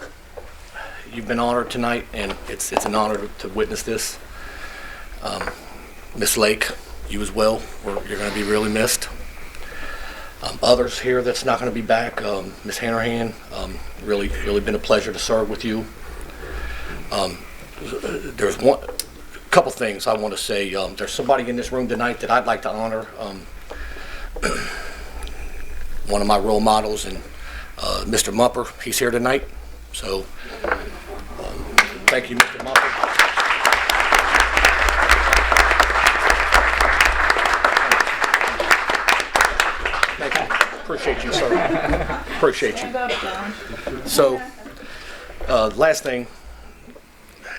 you've been honored tonight, and it's an honor to witness this. Miss Lake, you as well. You're going to be really missed. Others here that's not going to be back. Miss Hanrahan, really been a pleasure to serve with you. There's a couple things I want to say. There's somebody in this room tonight that I'd like to honor. One of my role models, and Mr. Mupper, he's here tonight. So thank you, Mr. Mupper. Thank you. Appreciate you, sir. Appreciate you. So, last thing,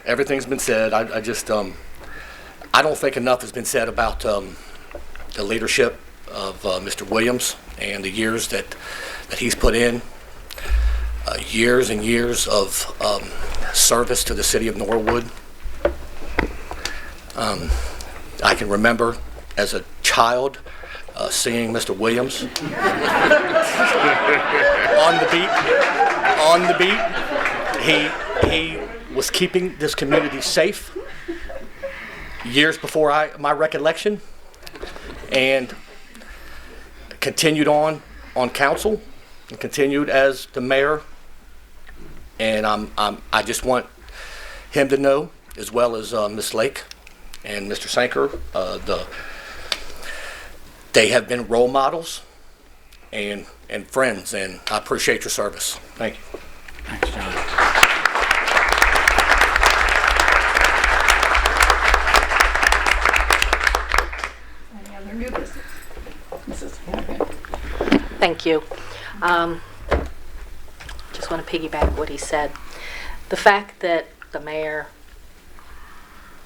everything's been said. I don't think enough has been said about the leadership of Mr. Williams and the years that he's put in. Years and years of service to the city of Norwood. I can remember as a child seeing Mr. Williams on the beat. He was keeping this community safe years before my recollection, and continued on council and continued as the mayor. And I just want him to know, as well as Miss Lake, and Mr. Sanker. They have been role models and friends, and I appreciate your service. Thank you. Thanks, John. Any other new business? Mrs. Hannigan. Thank you. Just want to piggyback what he said. The fact that the mayor,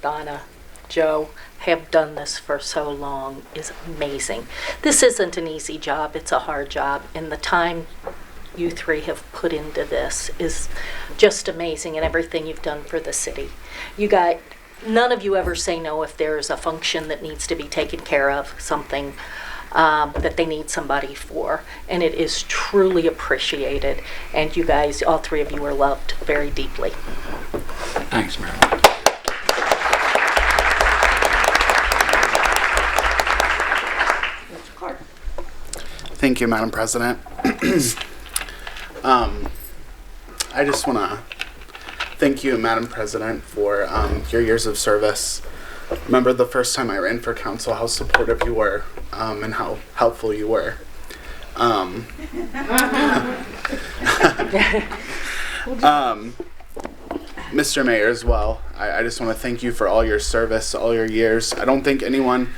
Donna, Joe, have done this for so long is amazing. This isn't an easy job, it's a hard job, and the time you three have put into this is just amazing, and everything you've done for the city. None of you ever say no if there's a function that needs to be taken care of, something that they need somebody for, and it is truly appreciated, and you guys, all three of you, are loved very deeply. Thanks, Marilyn. Mr. Clark. Thank you, Madam President. I just want to thank you, Madam President, for your years of service. Remember the first time I ran for council, how supportive you were and how helpful you were. Mr. Mayor as well, I just want to thank you for all your service, all your years. I don't think anyone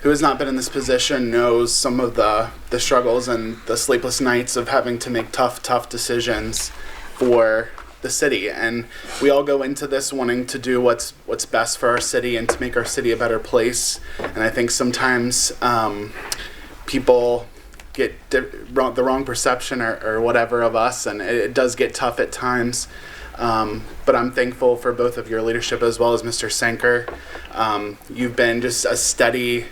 who has not been in this position knows some of the struggles and the sleepless nights of having to make tough decisions for the city. And we all go into this wanting to do what's best for our city and to make our city a better place. And I think sometimes people get the wrong perception or whatever of us, and it does get tough at times. But I'm thankful for both of your leadership as well as Mr. Sanker. You've been just a steady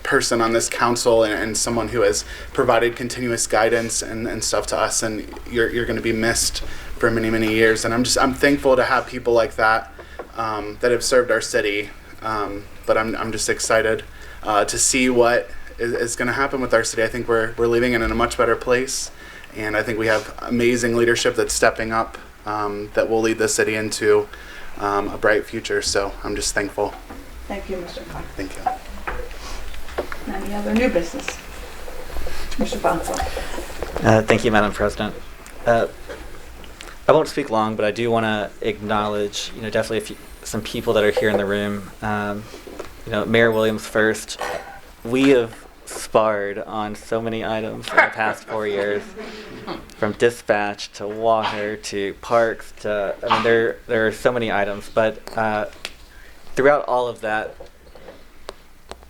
person on this council and someone who has provided continuous guidance and stuff to us, and you're going to be missed for many years. And I'm thankful to have people like that that have served our city. But I'm just excited to see what is going to happen with our city. I think we're leaving it in a much better place, and I think we have amazing leadership that's stepping up that will lead the city into a bright future. So I'm just thankful. Thank you, Mr. Clark. Thank you. Any other new business? Mr. Bonsall. Thank you, Madam President. I won't speak long, but I do want to acknowledge, definitely some people that are here in the room. Mayor Williams first. We have sparred on so many items in the past 4 years, from dispatch to water to parks to, there are so many items, but throughout all of that,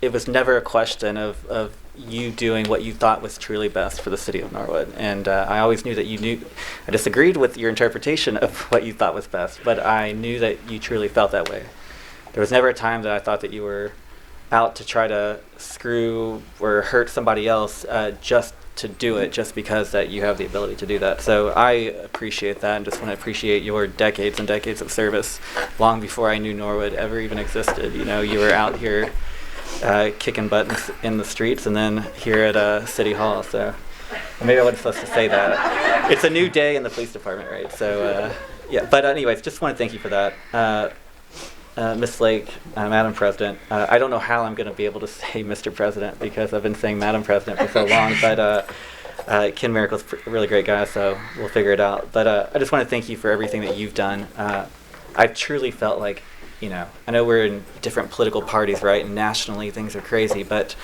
it was never a question of you doing what you thought was truly best for the city of Norwood. And I always knew that you knew. I disagreed with your interpretation of what you thought was best, but I knew that you truly felt that way. There was never a time that I thought that you were out to try to screw or hurt somebody else just to do it, just because that you have the ability to do that. So I appreciate that, and just want to appreciate your decades and decades of service, long before I knew Norwood ever even existed. You were out here kicking buttons in the streets, and then here at City Hall. So maybe I wasn't supposed to say that. It's a new day in the police department, right? So yeah. But anyways, just want to thank you for that. Ms. Lake, Madam President, I don't know how I'm going to be able to say Mr. President, because I've been saying Madam President for so long, but Ken Miracle's a really great guy, so we'll figure it out. But I just want to thank you for everything that you've done. I truly felt like, I know we're in different political parties, right, and nationally things are crazy, but,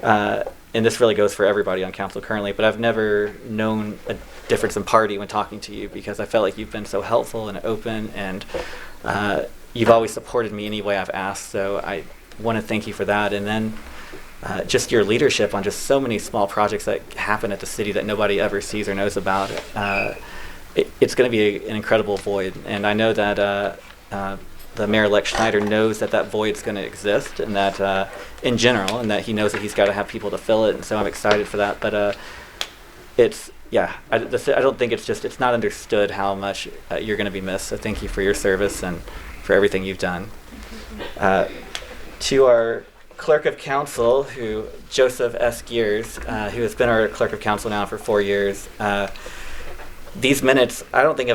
and this really goes for everybody on council currently, but I've never known a difference in party when talking to you, because I felt like you've been so helpful and open, and you've always supported me any way I've asked, so I want to thank you for that. And then just your leadership on just so many small projects that happen at the city that nobody ever sees or knows about. It's going to be an incredible void, and I know that the Mayor-elect Schneider knows that void's going to exist, and that in general, and that he knows that he's got to have people to fill it, and so I'm excited for that. But I don't think it's not understood how much you're going to be missed, so thank you for your service and for everything you've done. To our clerk of council, Joseph S. Gears, who has been our clerk of council now for 4 years, these minutes, I don't think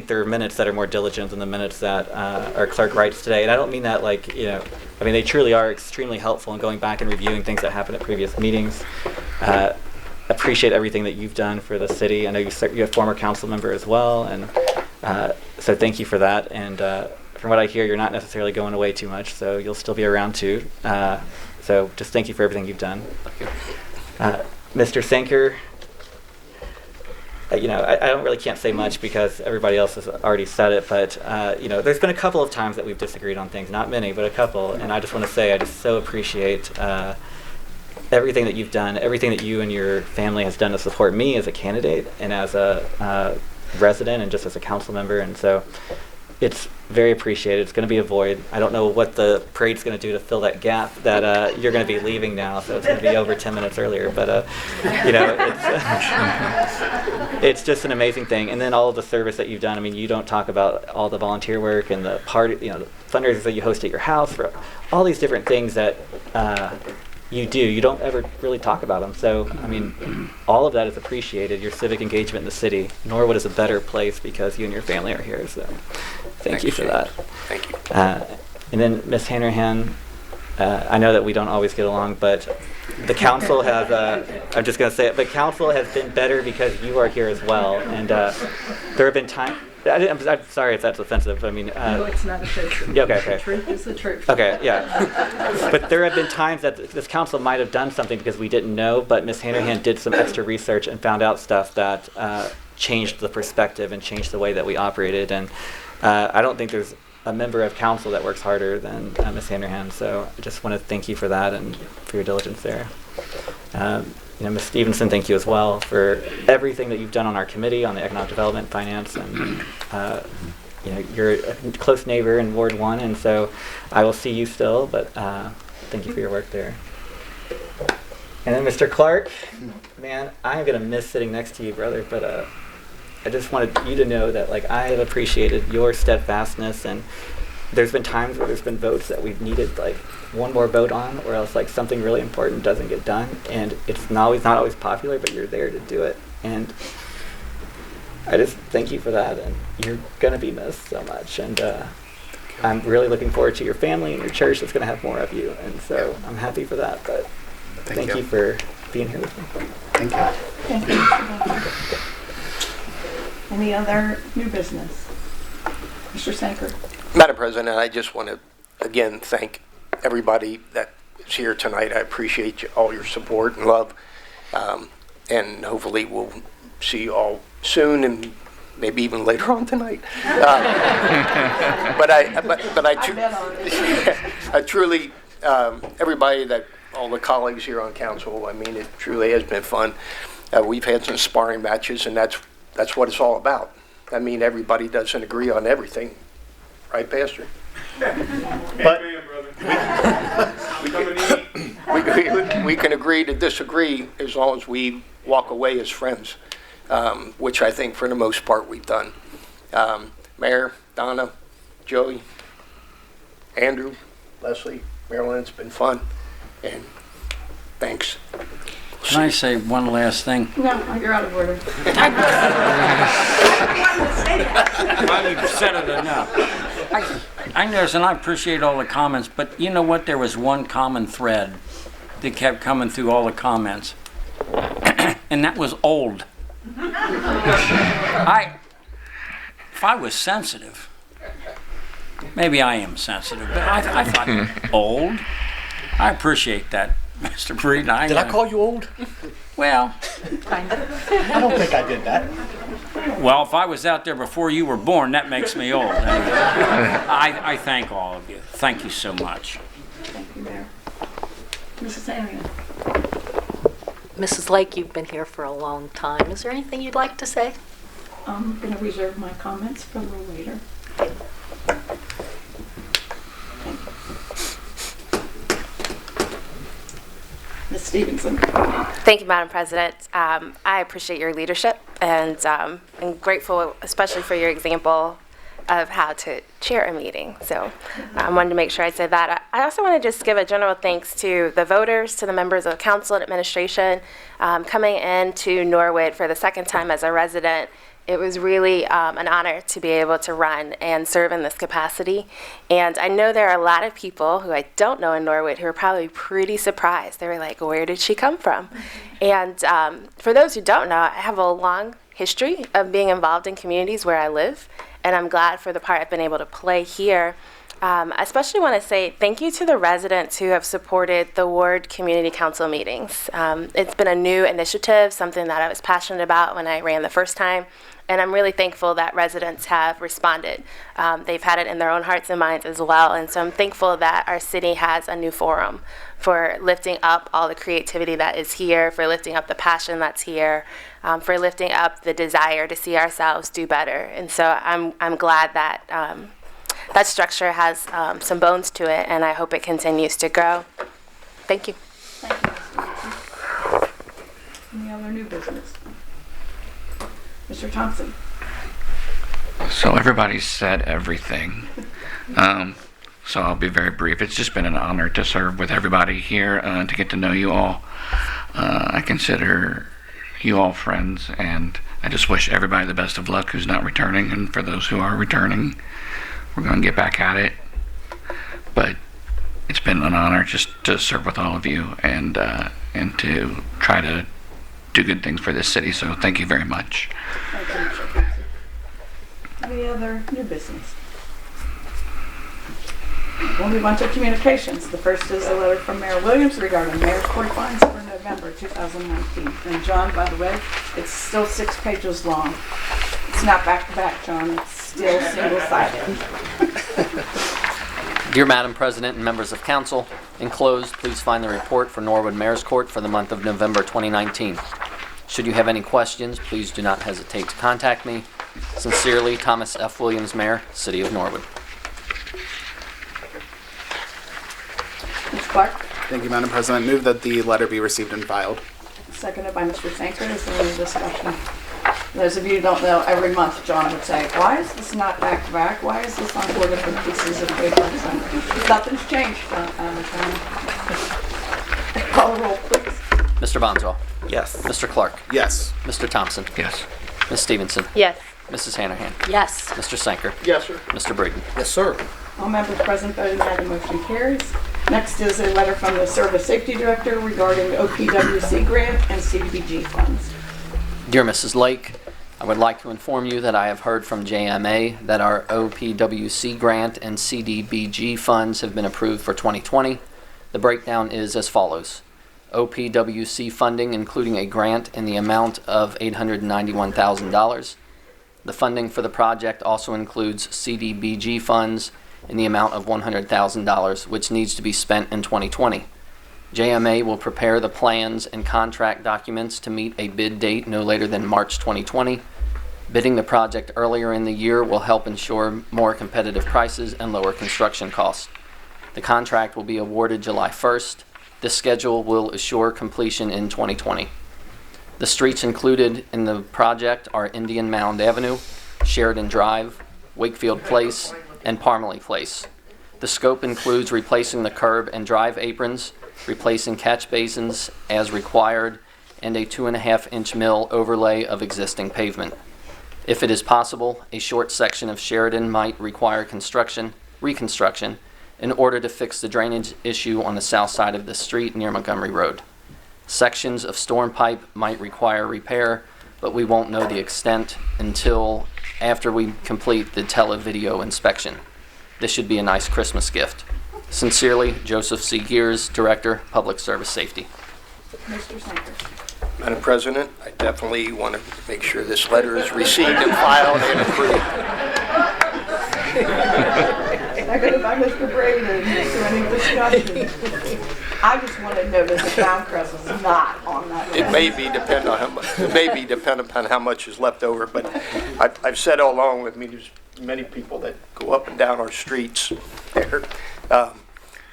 there are minutes that are more diligent than the minutes that our clerk writes today. And I don't mean that like, they truly are extremely helpful in going back and reviewing things that happened at previous meetings. Appreciate everything that you've done for the city. I know you're a former council member as well, and so thank you for that. And from what I hear, you're not necessarily going away too much, so you'll still be around too. So just thank you for everything you've done. Mr. Sanker, I can't say much because everybody else has already said it, but there's been a couple of times that we've disagreed on things, not many, but a couple, and I just want to say I just so appreciate everything that you've done, everything that you and your family has done to support me as a candidate and as a resident and just as a council member, and so it's very appreciated. It's going to be a void. I don't know what the parade's going to do to fill that gap that you're going to be leaving now, so it's going to be over 10 minutes earlier, but it's just an amazing thing. And then all of the service that you've done. You don't talk about all the volunteer work and the party, the fundraisers that you host at your house, for all these different things that you do. You don't ever really talk about them. So, all of that is appreciated. Your civic engagement in the city. Norwood is a better place because you and your family are here. So, thank you for that. Thank you. And then, Ms. Hanrahan, I know that we don't always get along, but the council has, I'm just going to say it, the council has been better because you are here as well. And there have been times, I'm sorry if that's offensive. No, it's not offensive. Yeah, okay. The truth is the truth. Okay, yeah. But there have been times that this council might have done something because we didn't know, but Ms. Hanrahan did some extra research and found out stuff that changed the perspective and changed the way that we operated. And I don't think there's a member of council that works harder than Ms. Hanrahan. So I just want to thank you for that and for your diligence there. Ms. Stevenson, thank you as well for everything that you've done on our committee, on the economic development, finance, and you're a close neighbor in Ward 1, and so I will see you still, but thank you for your work there. And then Mr. Clark, man, I'm going to miss sitting next to you, brother, but I just wanted you to know that I have appreciated your steadfastness, and there's been times where there's been votes that we've needed one more vote on, or else something really important doesn't get done, and it's not always popular, but you're there to do it. And I just thank you for that, and you're gonna be missed so much. And I'm really looking forward to your family and your church that's gonna have more of you, and so I'm happy for that. But thank you for being here with me. Thank you. Thank you. Any other new business? Mr. Sanker. Madam President, I just want to again thank everybody that is here tonight. I appreciate all your support and love, and hopefully we'll see you all soon and maybe even later on tonight. But I truly, everybody all the colleagues here on council, it truly has been fun. We've had some sparring matches, and that's what it's all about. Everybody doesn't agree on everything, right, Pastor? But we can agree to disagree as long as we walk away as friends, which I think for the most part we've done. Mayor, Donna, Joey, Andrew, Leslie, Marilyn, it's been fun, and thanks. Can I say one last thing? No, you're out of order. You've said it enough. I noticed, and I appreciate all the comments, but you know what? There was one common thread that kept coming through all the comments, and that was old. If I was sensitive, maybe I am sensitive, but I thought old. I appreciate that, Mr. Breeden. Did I call you old? Well, I don't think I did that. Well, if I was out there before you were born, that makes me old. I thank all of you. Thank you so much. Thank you, Mayor. Mrs. Arian. Mrs. Lake, you've been here for a long time. Is there anything you'd like to say? I'm going to reserve my comments for a little later. Ms. Stevenson. Thank you, Madam President. I appreciate your leadership, and I'm grateful especially for your example of how to chair a meeting. So I wanted to make sure I said that. I also want to just give a general thanks to the voters, to the members of the council and administration coming into Norwood for the second time as a resident It was really an honor to be able to run and serve in this capacity. And I know there are a lot of people who I don't know in Norwood who are probably pretty surprised. They were like, where did she come from? And for those who don't know, I have a long history of being involved in communities where I live, and I'm glad for the part I've been able to play here. I especially want to say thank you to the residents who have supported the Ward Community Council meetings. It's been a new initiative, something that I was passionate about when I ran the first time, and I'm really thankful that residents have responded. They've had it in their own hearts and minds as well, and so I'm thankful that our city has a new forum for lifting up all the creativity that is here, for lifting up the passion that's here, for lifting up the desire to see ourselves do better. And so I'm glad that that structure has some bones to it, and I hope it continues to grow. Thank you. Any other new business? Mr. Thompson. So everybody's said everything. So I'll be very brief. It's just been an honor to serve with everybody here, to get to know you all. I consider you all friends, and I just wish everybody the best of luck who's not returning, and for those who are returning, we're going to get back at it. But it's been an honor just to serve with all of you and to try to do good things for this city. So thank you very much. Thank you, Mr. Thompson. Any other new business? We'll move on to communications. The first is a letter from Mayor Williams regarding mayor's court fines for November 2019. And John, by the way, it's still 6 pages long. It's not back to back, John. It's still single-sided. Dear Madam President and members of council, enclosed, please find the report for Norwood Mayor's Court for the month of November 2019. Should you have any questions, please do not hesitate to contact me. Sincerely, Thomas F. Williams, Mayor, City of Norwood. Ms. Clark? Thank you, Madam President. Move that the letter be received and filed. Seconded by Mr. Sanker. Is there any discussion? Those of you who don't know, every month John would say, why is this not back to back? Why is this on 4 different pieces of paper? So, nothing's changed. Call the roll, please. Mr. Bonzwell. Yes. Mr. Clark. Yes. Mr. Thompson. Yes. Ms. Stevenson. Yes. Mrs. Hanahan. Yes. Mr. Sanker. Yes, sir. Mr. Braden. Yes, sir. All members present voting aye, the motion carries. Next is a letter from the Service Safety Director regarding OPWC grant and CDBG funds. Dear Mrs. Lake, I would like to inform you that I have heard from JMA that our OPWC grant and CDBG funds have been approved for 2020. The breakdown is as follows. OPWC funding, including a grant in the amount of $891,000. The funding for the project also includes CDBG funds in the amount of $100,000, which needs to be spent in 2020. JMA will prepare the plans and contract documents to meet a bid date no later than March 2020. Bidding the project earlier in the year will help ensure more competitive prices and lower construction costs. The contract will be awarded July 1st. This schedule will assure completion in 2020. The streets included in the project are Indian Mound Avenue, Sheridan Drive, Wakefield Place, and Parmalee Place. The scope includes replacing the curb and drive aprons, replacing catch basins as required, and a 2.5-inch mill overlay of existing pavement. If it is possible, a short section of Sheridan might require reconstruction in order to fix the drainage issue on the south side of the street near Montgomery Road. Sections of storm pipe might require repair, but we won't know the extent until after we complete the tele-video inspection. This should be a nice Christmas gift. Sincerely, Joseph C. Gears, Director, Public Service Safety. Mr. Sanker. Madam President, I definitely want to make sure this letter is received and filed and approved. Seconded by Mr. Braden. Is there any discussion? I just want to know that the town crest is not on that list. It may be dependent on how much. It may be dependent upon how much is left over. But I've said all along with me, there's many people that go up and down our streets there.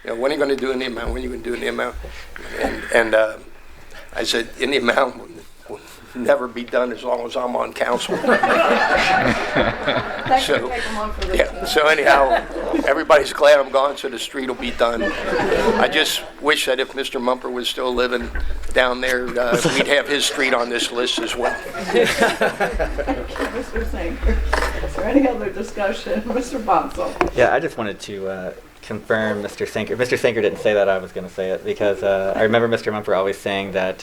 When are you going to do in the amount? When are you going to do in the amount? And I said in the amount never be done as long as I'm on council. Thanks for taking on for this. Yeah, so anyhow, everybody's glad I'm gone, so the street will be done. I just wish that if Mr. Mumper was still living down there, we'd have his street on this list as well. Thank you, Mr. Sanker. Is there any other discussion? Mr. Bonsall? Yeah, I just wanted to confirm Mr. Sanker. Mr. Sanker didn't say that, I was going to say it, because I remember Mr. Mumper always saying that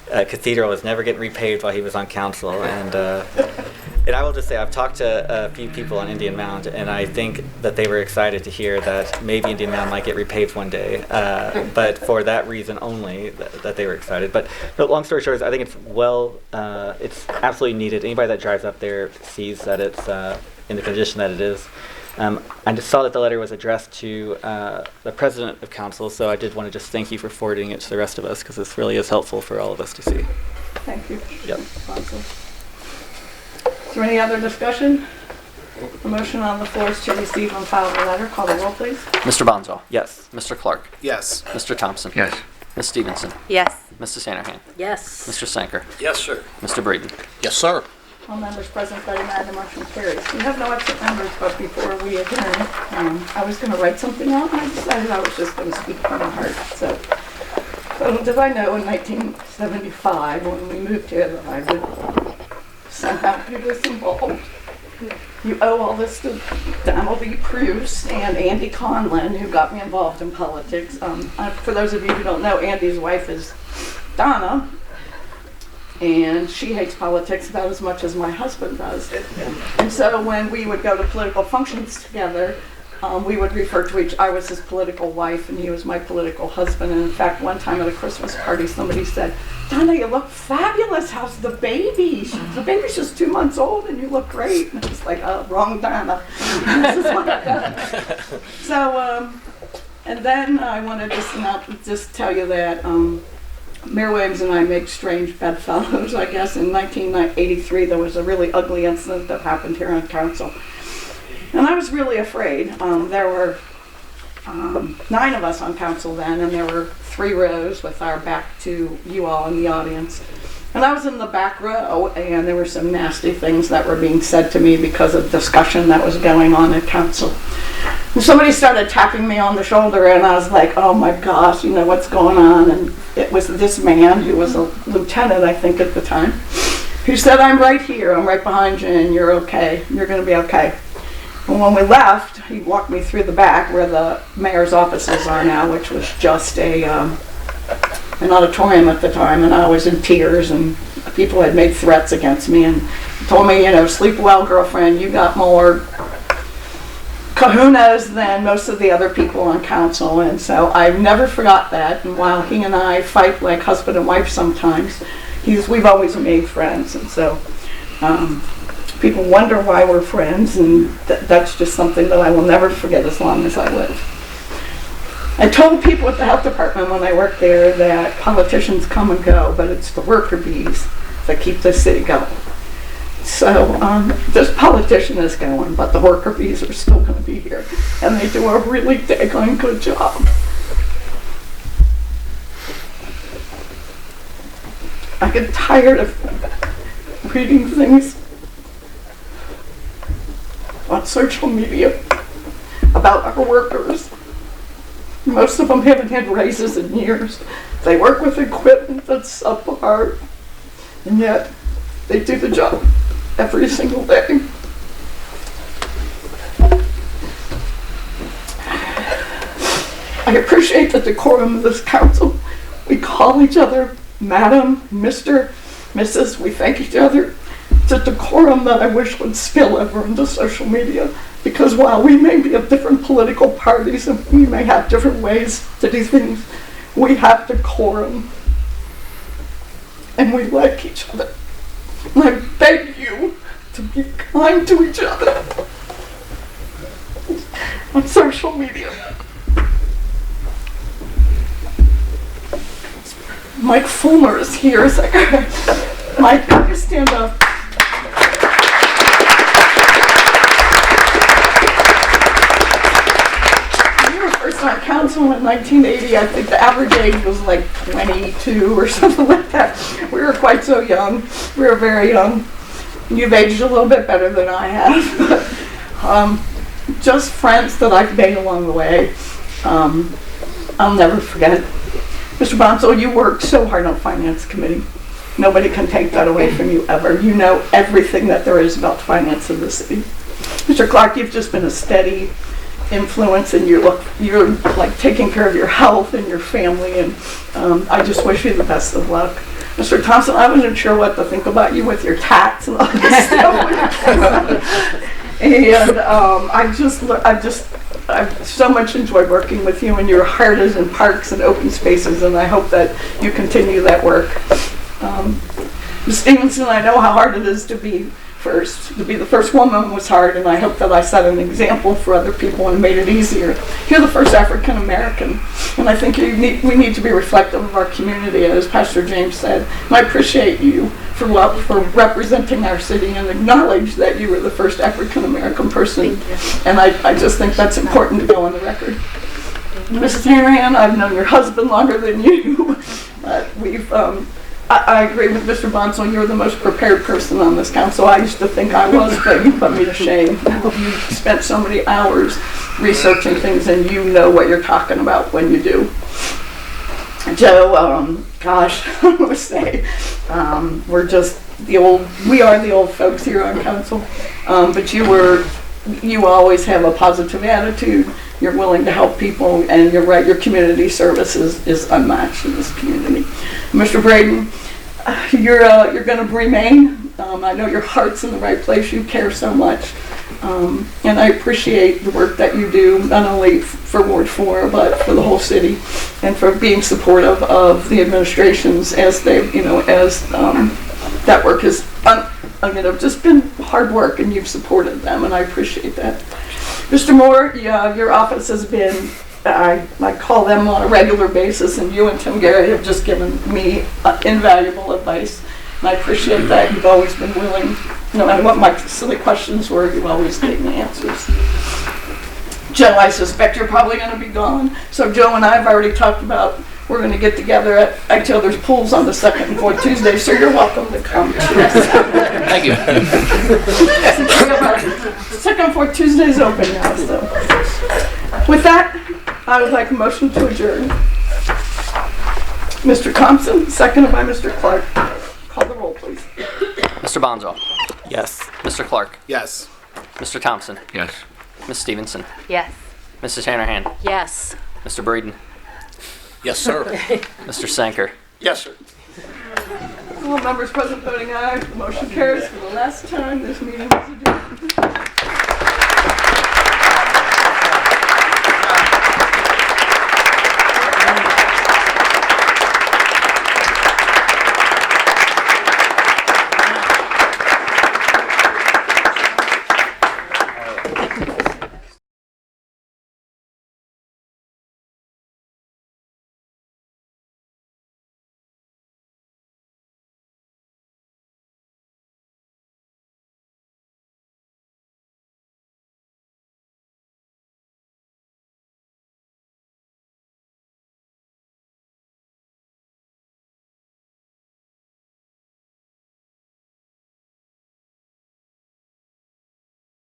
Cathedral was never getting repaved while he was on council. And I will just say, I've talked to a few people on Indian Mound, and I think that they were excited to hear that maybe Indian Mound might get repaved one day. But for that reason only, that they were excited. But no, long story short is, I think it's it's absolutely needed. Anybody that drives up there sees that it's in the condition that it is. I just saw that the letter was addressed to the president of council, so I did want to just thank you for forwarding it to the rest of us, because this really is helpful for all of us to see. Thank you. Yep. Bonsall. Is there any other discussion? The motion on the floor is to receive and file the letter. Call the roll, please. Mr. Bonzo? Yes. Mr. Clark? Yes. Mr. Thompson? Yes. Ms. Stevenson? Yes. Mrs. Sanahan? Yes. Mr. Sanker? Yes, sir. Mr. Breeden? Yes, sir. All members present, voting aye, the motion carries. We have no absent members, but before we adjourn, I was going to write something out, and I decided I was just going to speak from the heart. So did I know in 1975, when we moved here, that I would somehow be this involved? You owe all this to Donald E. Pruse and Andy Conlon, who got me involved in politics. For those of you who don't know, Andy's wife is Donna, and she hates politics about as much as my husband does. And so when we would go to political functions together, we would refer to I was his political wife and he was my political husband. And in fact, one time at a Christmas party, somebody said, "Donna, you look fabulous. How's the baby? The baby's just 2 months old and you look great." And I was like, "Oh, wrong Donna." This is what I've done. So, and then I want to just tell you that Mayor Williams and I make strange bedfellows, I guess. In 1983, there was a really ugly incident that happened here on council. And I was really afraid. There were 9 of us on council then, and there were 3 rows with our back to you all in the audience. And I was in the back row, and there were some nasty things that were being said to me because of discussion that was going on at council. And somebody started tapping me on the shoulder, and I was like, "Oh my gosh, you know what's going on?" And it was this man who was a lieutenant, I think, at the time, who said, "I'm right here, I'm right behind you, and you're okay, you're going to be okay." And when we left, he walked me through the back where the mayor's offices are now, which was just an auditorium at the time, and I was in tears, and people had made threats against me and told me, "Sleep well, girlfriend, you got more kahunas than most of the other people on council." And so I never forgot that, and while he and I fight like husband and wife sometimes, we've always made friends. And so people wonder why we're friends, and that's just something that I will never forget as long as I live. I told people at the health department when I worked there that politicians come and go, but it's the worker bees that keep the city going. So this politician is going, but the worker bees are still going to be here, and they do a really daggone good job. I get tired of reading things on social media about our workers. Most of them haven't had raises in years. They work with equipment that's subpar, and yet they do the job every single day. I appreciate the decorum of this council. We call each other Madam, Mr., Mrs. We thank each other. It's a decorum that I wish would spill over into social media, because while we may be of different political parties and we may have different ways to do things, we have decorum. And we like each other. And I beg you to be kind to each other on social media. Mike Fulmer is here. Mike, can you stand up? You were first on council council in 1980. I think the average age was like 22 or something like that. We were quite so young. We were very young. You've aged a little bit better than I have. Just friends that I've made along the way. I'll never forget. Mr. Bonsall, you worked so hard on Finance Committee. Nobody can take that away from you ever. You know everything that there is about the finance of the city. Mr. Clark, you've just been a steady influence, and you're like taking care of your health and your family, and I just wish you the best of luck. Mr. Thompson, I wasn't sure what to think about you with your tats and all this stuff. And I've so much enjoyed working with you, and your heart is in parks and open spaces, and I hope that you continue that work. Ms. Stevenson, I know how hard it is to be first. To be the first woman was hard, and I hope that I set an example for other people and made it easier. You're the first African American, and I think we need to be reflective of our community, as Pastor James said. And I appreciate you for representing our city and acknowledge that you were the first African American person. And I just think that's important to go on the record. Mrs. Hanrahan, I've known your husband longer than you. I agree with Mr. Bonsall. You're the most prepared person on this council. I used to think I was, but you put me to shame. You spent so many hours researching things, and you know what you're talking about when you do. Joe, gosh, I would say, we are the old folks here on council, but you always have a positive attitude. You're willing to help people, and you're right, your community service is unmatched in this community. Mr. Braden, you're going to remain. I know your heart's in the right place. You care so much. And I appreciate the work that you do, not only for Ward 4, but for the whole city, and for being supportive of the administrations as that work has just been hard work, and you've supported them, and I appreciate that. Mr. Moore, your office has been, I call them on a regular basis, and you and Tim Gary have just given me invaluable advice, and I appreciate that. You've always been willing, no matter what my silly questions were, you always gave me answers. Joe, I suspect you're probably going to be gone, so Joe and I have already talked about we're going to get together at each other's pools on the 2nd and 4th Tuesdays, so you're welcome to come. Thank you. 2nd and 4th Tuesdays open now, so. With that, I would like a motion to adjourn. Mr. Thompson, seconded by Mr. Clark. Call the roll, please. Mr. Bonzo. Yes. Mr. Clark. Yes. Mr. Thompson. Yes. Ms. Stevenson. Yes. Mrs. Hanrahan. Yes. Mr. Breeden. Yes, sir. Mr. Sanker. Yes, sir. All members present voting aye. The motion carries for the last time. This meeting is adjourned.